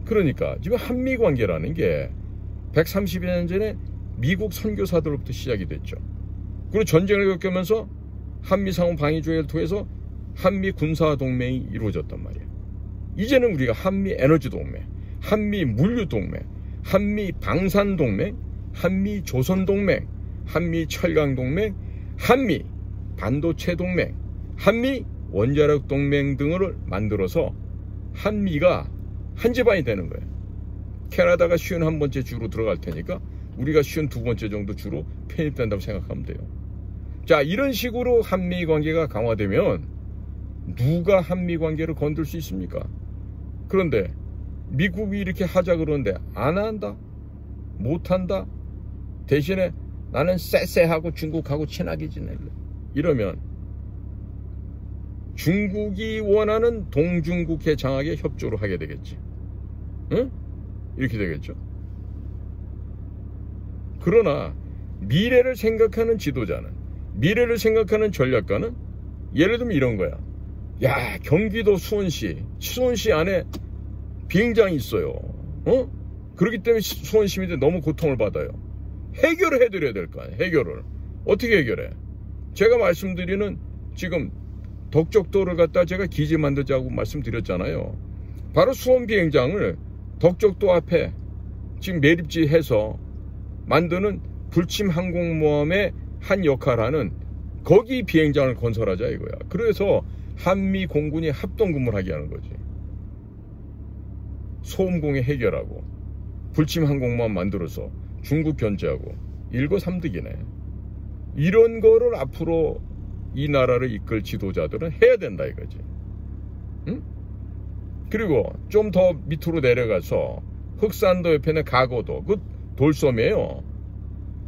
그러니까 지금 한미 관계라는 게 130여 년 전에 미국 선교사들로부터 시작이 됐죠. 그리고 전쟁을 겪으면서 한미 상호 방위 조약을 통해서 한미 군사 동맹이 이루어졌단 말이에요. 이제는 우리가 한미 에너지 동맹, 한미 물류 동맹, 한미 방산 동맹, 한미 조선 동맹, 한미 철강 동맹, 한미 반도체 동맹, 한미 원자력 동맹 등을 만들어서 한미가 한 집안이 되는 거예요. 캐나다가 51번째 주로 들어갈 테니까 우리가 52번째 정도 주로 편입된다고 생각하면 돼요. 자, 이런 식으로 한미 관계가 강화되면 누가 한미 관계를 건들 수 있습니까? 그런데 미국이 이렇게 하자 그러는데 안 한다? 못한다? 대신에 나는 쎄쎄하고 중국하고 친하게 지낼래. 이러면 중국이 원하는 동중국해 장악에 협조를 하게 되겠지. 응? 이렇게 되겠죠. 그러나 미래를 생각하는 지도자는, 미래를 생각하는 전략가는 예를 들면 이런 거야. 야, 경기도 수원시 안에 비행장이 있어요. 그렇기 때문에 수원 시민들이 너무 고통을 받아요. 해결을 해드려야 될 거 아니에요. 해결을. 어떻게 해결해? 제가 말씀드리는 지금 덕적도를 갖다 제가 기지 만들자고 말씀드렸잖아요. 바로 수원 비행장을 덕적도 앞에 지금 매립지해서 만드는 불침 항공모함의 한 역할하는 거기 비행장을 건설하자 이거야. 그래서 한미 공군이 합동근무를 하게 하는 거지. 소음공해 해결하고 불침 항공모함 만들어서 중국 견제하고 일거삼득이네. 이런 거를 앞으로 이 나라를 이끌 지도자들은 해야 된다 이거지. 응? 그리고 좀 더 밑으로 내려가서 흑산도 옆에는 가고도 그 돌섬이에요.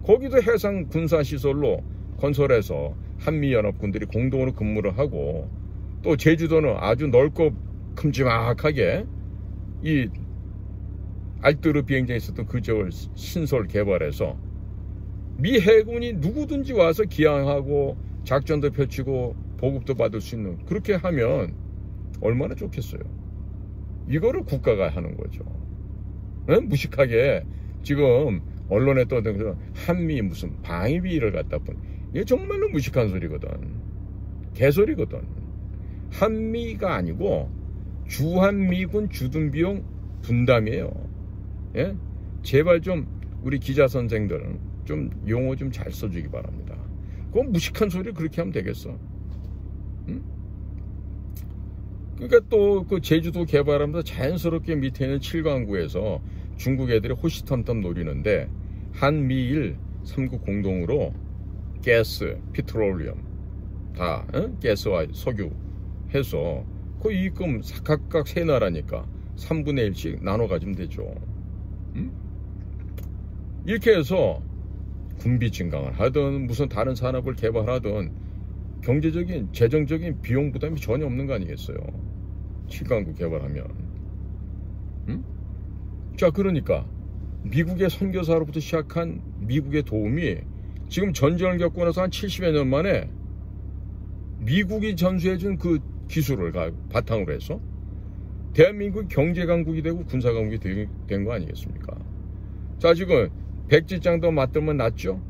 거기도 해상 군사시설로 건설해서 한미연합군들이 공동으로 근무를 하고, 또 제주도는 아주 넓고 큼지막하게 이 알뜨르 비행장에 있었던 그 지역을 신설 개발해서 미 해군이 누구든지 와서 기항하고 작전도 펼치고 보급도 받을 수 있는, 그렇게 하면 얼마나 좋겠어요. 이거를 국가가 하는 거죠. 응? 무식하게 지금 언론에 떠든 한미 무슨 방위비를 갖다 뿐, 이게 정말로 무식한 소리거든. 개소리거든. 한미가 아니고 주한미군 주둔비용 분담이에요. 예? 제발 좀 우리 기자 선생들 좀 용어 좀 잘 써주기 바랍니다. 그건 무식한 소리 그렇게 하면 되겠어? 응? 그러니까 또 그 제주도 개발하면서 자연스럽게 밑에 있는 칠강구에서 중국 애들이 호시탐탐 노리는데, 한미일 3국 공동으로 가스, 페트롤리엄 다 가스와 석유 해서 그 이익금 각각 세 나라니까 3분의 1씩 나눠 가지면 되죠. 이렇게 해서 군비 증강을 하든 무슨 다른 산업을 개발하든 경제적인 재정적인 비용 부담이 전혀 없는 거 아니겠어요. 7강국 개발하면. 자, 그러니까 미국의 선교사로부터 시작한 미국의 도움이 지금 전쟁을 겪고 나서 한 70여 년 만에 미국이 전수해준 그 기술을 바탕으로 해서 대한민국이 경제강국이 되고 군사강국이 된 거 아니겠습니까? 자, 지금 백지장도 맞들면 낫죠?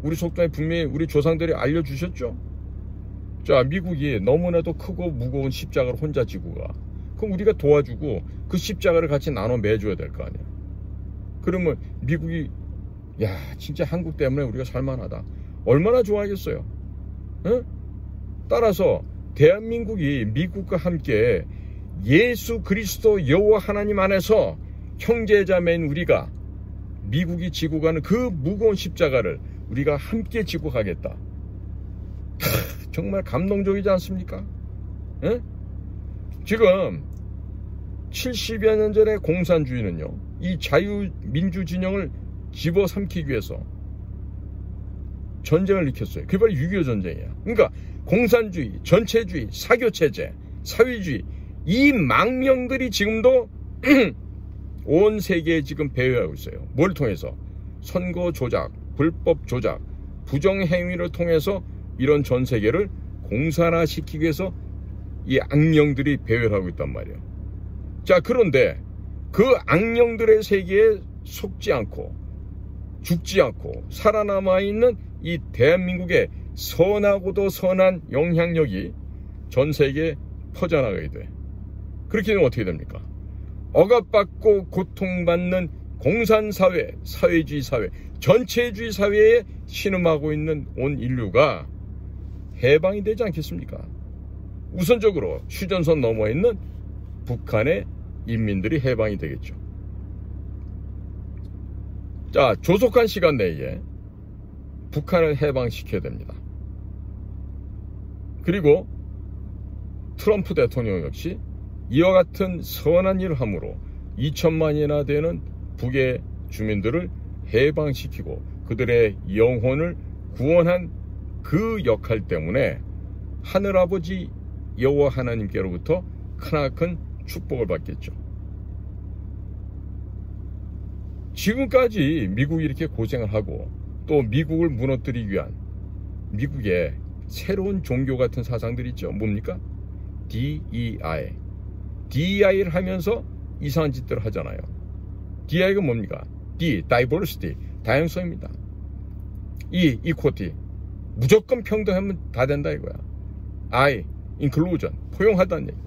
우리 속담에 분명히 우리 조상들이 알려주셨죠? 자, 미국이 너무나도 크고 무거운 십자가를 혼자 지고 가. 그럼 우리가 도와주고 그 십자가를 같이 나눠 매줘야 될 거 아니야. 그러면 미국이 야, 진짜 한국 때문에 우리가 살만하다, 얼마나 좋아하겠어요. 응? 따라서 대한민국이 미국과 함께 예수 그리스도 여호와 하나님 안에서 형제자매인 우리가 미국이 지고 가는 그 무거운 십자가를 우리가 함께 지고 가겠다. 정말 감동적이지 않습니까? 응? 지금 70여 년 전에 공산주의는요, 이 자유민주 진영을 집어삼키기 위해서 전쟁을 일으켰어요. 그게 바로 6.25 전쟁이야. 그러니까 공산주의, 전체주의, 사교체제, 사회주의, 이 망령들이 지금도 온 세계에 지금 배회하고 있어요. 뭘 통해서? 선거 조작, 불법 조작, 부정행위를 통해서 이런 전 세계를 공산화시키기 위해서 이 악령들이 배회를 하고 있단 말이에요. 자, 그런데 그 악령들의 세계에 속지 않고 죽지 않고 살아남아 있는 이 대한민국의 선하고도 선한 영향력이 전 세계에 퍼져나가게 돼. 그렇게 되면 어떻게 됩니까? 억압받고 고통받는 공산사회, 사회주의 사회, 전체주의 사회에 신음하고 있는 온 인류가 해방이 되지 않겠습니까? 우선적으로 휴전선 넘어 있는 북한의 인민들이 해방이 되겠죠. 자, 조속한 시간 내에 북한을 해방시켜야 됩니다. 그리고 트럼프 대통령 역시 이와 같은 선한 일을 함으로 2천만이나 되는 북의 주민들을 해방시키고 그들의 영혼을 구원한 그 역할 때문에 하늘아버지 여호와 하나님께로부터 크나큰 축복을 받겠죠. 지금까지 미국이 이렇게 고생을 하고 또 미국을 무너뜨리기 위한 미국의 새로운 종교 같은 사상들이 있죠. 뭡니까? DEI. DEI를 하면서 이상한 짓들을 하잖아요. DEI가 뭡니까? D, Diversity, 다양성입니다. E, Equality, 무조건 평등하면 다 된다 이거야. I, Inclusion, 포용하다는 얘기.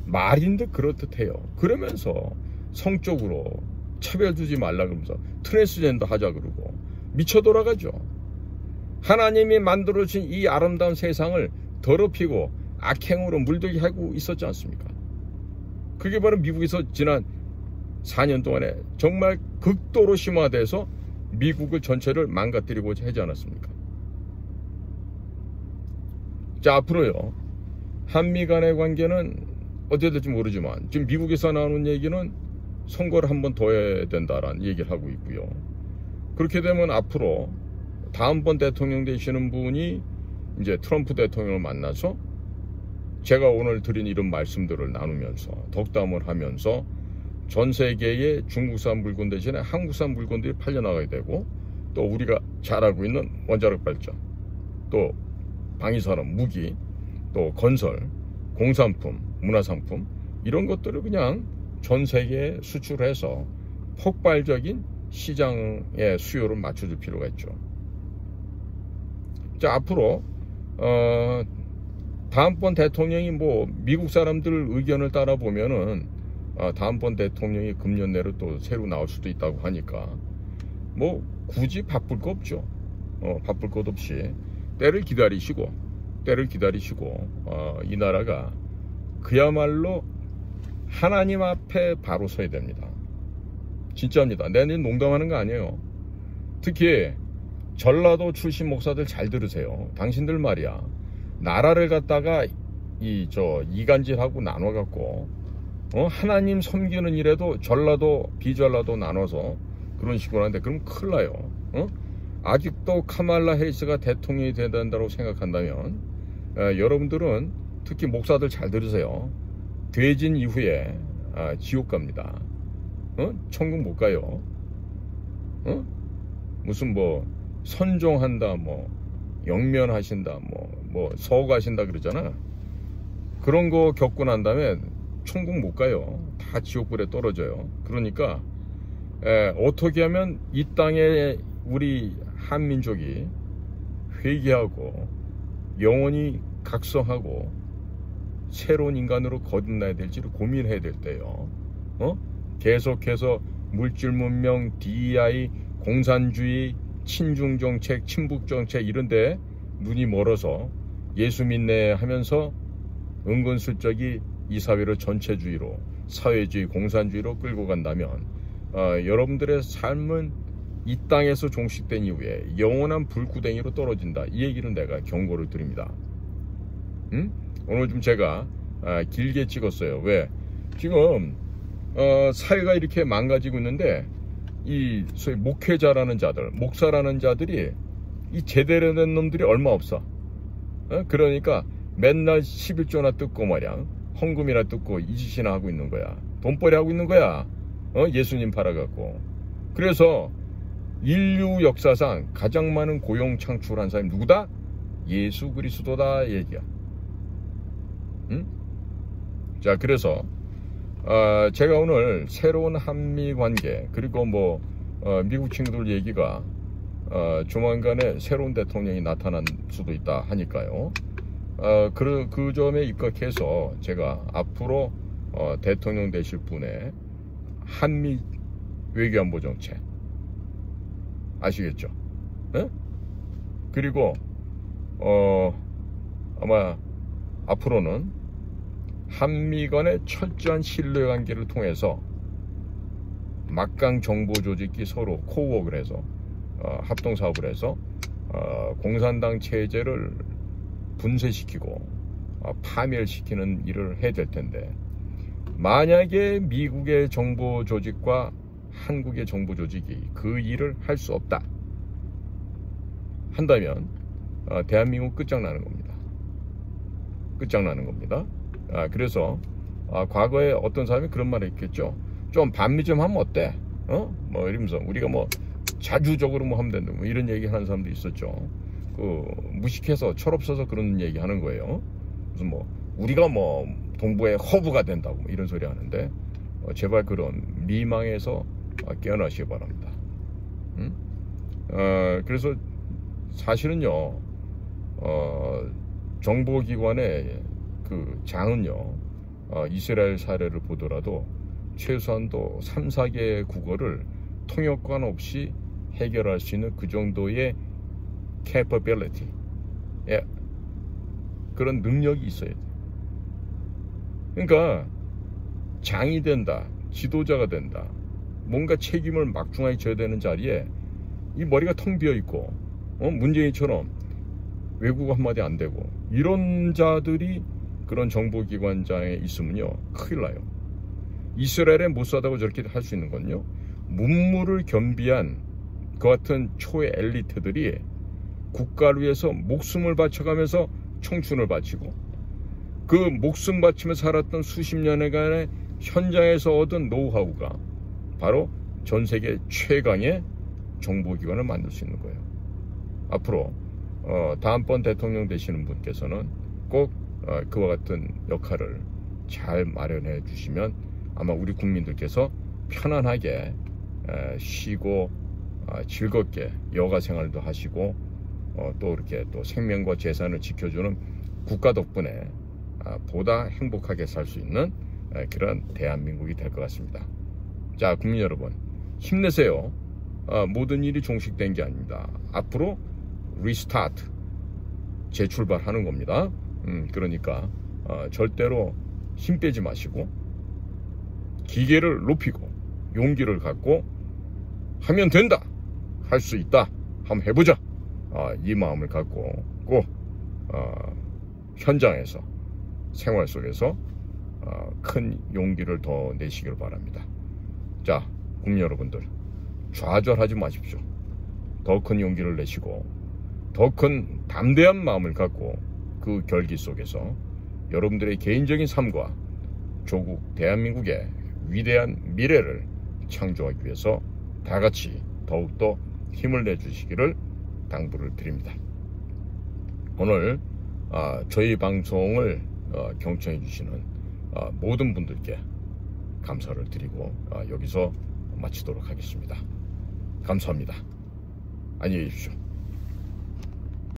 말인 듯 그렇듯해요. 그러면서 성적으로 차별 두지 말라 그러면서 트랜스젠더 하자 그러고 미쳐 돌아가죠. 하나님이 만들어주신 이 아름다운 세상을 더럽히고 악행으로 물들게 하고 있었지 않습니까? 그게 바로 미국에서 지난 4년 동안에 정말 극도로 심화돼서 미국을 전체를 망가뜨리고자 하지 않았습니까? 자, 앞으로요, 한미 간의 관계는 어떻게 될지 모르지만 지금 미국에서 나오는 얘기는 선거를 한 번 더 해야 된다라는 얘기를 하고 있고요. 그렇게 되면 앞으로 다음번 대통령 되시는 분이 이제 트럼프 대통령을 만나서 제가 오늘 드린 이런 말씀들을 나누면서 덕담을 하면서 전 세계의 중국산 물건 대신에 한국산 물건들이 팔려나가야 되고 또 우리가 잘 알고 있는 원자력 발전, 또 방위산업, 무기, 또 건설, 공산품, 문화상품 이런 것들을 그냥 전 세계에 수출해서 폭발적인 시장의 수요를 맞춰줄 필요가 있죠. 자, 앞으로 다음번 대통령이 뭐 미국 사람들 의견을 따라 보면은 다음번 대통령이 금년 내로 또 새로 나올 수도 있다고 하니까 뭐 굳이 바쁠 거 없죠. 바쁠 것 없이 때를 기다리시고 이 나라가 그야말로 하나님 앞에 바로 서야 됩니다. 진짜입니다. 내가 농담하는 거 아니에요. 특히 전라도 출신 목사들 잘 들으세요. 당신들 말이야, 나라를 갖다가 이간질하고 나눠갖고 하나님 섬기는 일에도 전라도 비전라도 나눠서 그런 식으로 하는데 그럼 큰일 나요. 아직도 카말라 해리스가 대통령이 돼야 된다고 생각한다면 여러분들은 특히 목사들 잘 들으세요. 돼진 이후에 지옥 갑니다. 천국 못 가요. 무슨 뭐 선종한다, 뭐 영면하신다, 뭐 서거하신다 그러잖아. 그런 거 겪고 난 다음에 천국 못 가요. 다 지옥불에 떨어져요. 그러니까 어떻게 하면 이 땅에 우리 한민족이 회개하고 영원히 각성하고 새로운 인간으로 거듭나야 될지를 고민해야 될 때요. 계속해서 물질 문명, DEI, 공산주의, 친중정책, 친북정책 이런데 눈이 멀어서 예수 믿네 하면서 은근슬쩍이 이 사회를 전체주의로, 사회주의, 공산주의로 끌고 간다면 여러분들의 삶은 이 땅에서 종식된 이후에 영원한 불구덩이로 떨어진다. 이 얘기는 내가 경고를 드립니다. 오늘 좀 제가 길게 찍었어요. 왜? 지금 사회가 이렇게 망가지고 있는데 이 소위 목회자라는 자들, 목사라는 자들이 이 제대로 된 놈들이 얼마 없어. 그러니까 맨날 11조나 뜯고 말이야, 헌금이나 뜯고 이 짓이나 하고 있는 거야. 돈벌이 하고 있는 거야. 예수님 팔아갖고. 그래서 인류 역사상 가장 많은 고용 창출한 사람이 누구다? 예수 그리스도다 얘기야. 자, 그래서 제가 오늘 새로운 한미 관계, 그리고 뭐 미국 친구들 얘기가 조만간에 새로운 대통령이 나타날 수도 있다 하니까요. 그 점에 입각해서 제가 앞으로 대통령 되실 분의 한미 외교안보 정책 아시겠죠? 네? 그리고 아마 앞으로는 한미 간의 철저한 신뢰관계를 통해서 막강 정보조직이 서로 코워크를 해서 합동사업을 해서 공산당 체제를 분쇄시키고 파멸시키는 일을 해야 될 텐데, 만약에 미국의 정보조직과 한국의 정보조직이 그 일을 할 수 없다 한다면 대한민국 끝장나는 겁니다. 끝장나는 겁니다. 그래서 과거에 어떤 사람이 그런 말을 했겠죠. 좀 반미 좀 하면 어때? 뭐 이러면서 우리가 뭐 자주적으로 뭐 하면 된다 뭐 이런 얘기 하는 사람도 있었죠. 그 무식해서 철없어서 그런 얘기 하는 거예요. 무슨 뭐 우리가 뭐 동부의 허브가 된다고 뭐 이런 소리 하는데 제발 그런 미망에서 깨어나시기 바랍니다. 그래서 사실은요, 정보기관의 그 장은요, 이스라엘 사례를 보더라도 최소한도 3, 4개의 국어를 통역관 없이 해결할 수 있는 그 정도의 capability, 그런 능력이 있어야 돼. 그러니까 장이 된다, 지도자가 된다, 뭔가 책임을 막중하게 져야 되는 자리에 이 머리가 텅 비어 있고 문재인처럼 외국어 한마디 안 되고 이런 자들이 그런 정보기관장에 있으면요 큰일 나요. 이스라엘에 못 사다고 저렇게 할 수 있는 건요, 문무를 겸비한 그 같은 초의 엘리트들이 국가를 위해서 목숨을 바쳐가면서 청춘을 바치고 그 목숨 바치며 살았던 수십 년간의 현장에서 얻은 노하우가 바로 전 세계 최강의 정보기관을 만들 수 있는 거예요. 앞으로 다음번 대통령 되시는 분께서는 꼭 그와 같은 역할을 잘 마련해 주시면 아마 우리 국민들께서 편안하게 쉬고 즐겁게 여가 생활도 하시고 또 이렇게 또 생명과 재산을 지켜주는 국가 덕분에 보다 행복하게 살 수 있는 그런 대한민국이 될 것 같습니다. 자, 국민 여러분, 힘내세요. 모든 일이 종식된 게 아닙니다. 앞으로 리스타트, 재출발하는 겁니다. 그러니까 절대로 힘 빼지 마시고 기계를 높이고 용기를 갖고 하면 된다, 할 수 있다, 한번 해보자, 이 마음을 갖고 꼭 현장에서 생활 속에서 큰 용기를 더 내시길 바랍니다. 자, 국민 여러분들, 좌절하지 마십시오. 더 큰 용기를 내시고 더 큰 담대한 마음을 갖고 그 결기 속에서 여러분들의 개인적인 삶과 조국 대한민국의 위대한 미래를 창조하기 위해서 다 같이 더욱더 힘을 내주시기를 당부를 드립니다. 오늘 저희 방송을 경청해 주시는 모든 분들께 감사를 드리고 여기서 마치도록 하겠습니다. 감사합니다. 안녕히 계십시오.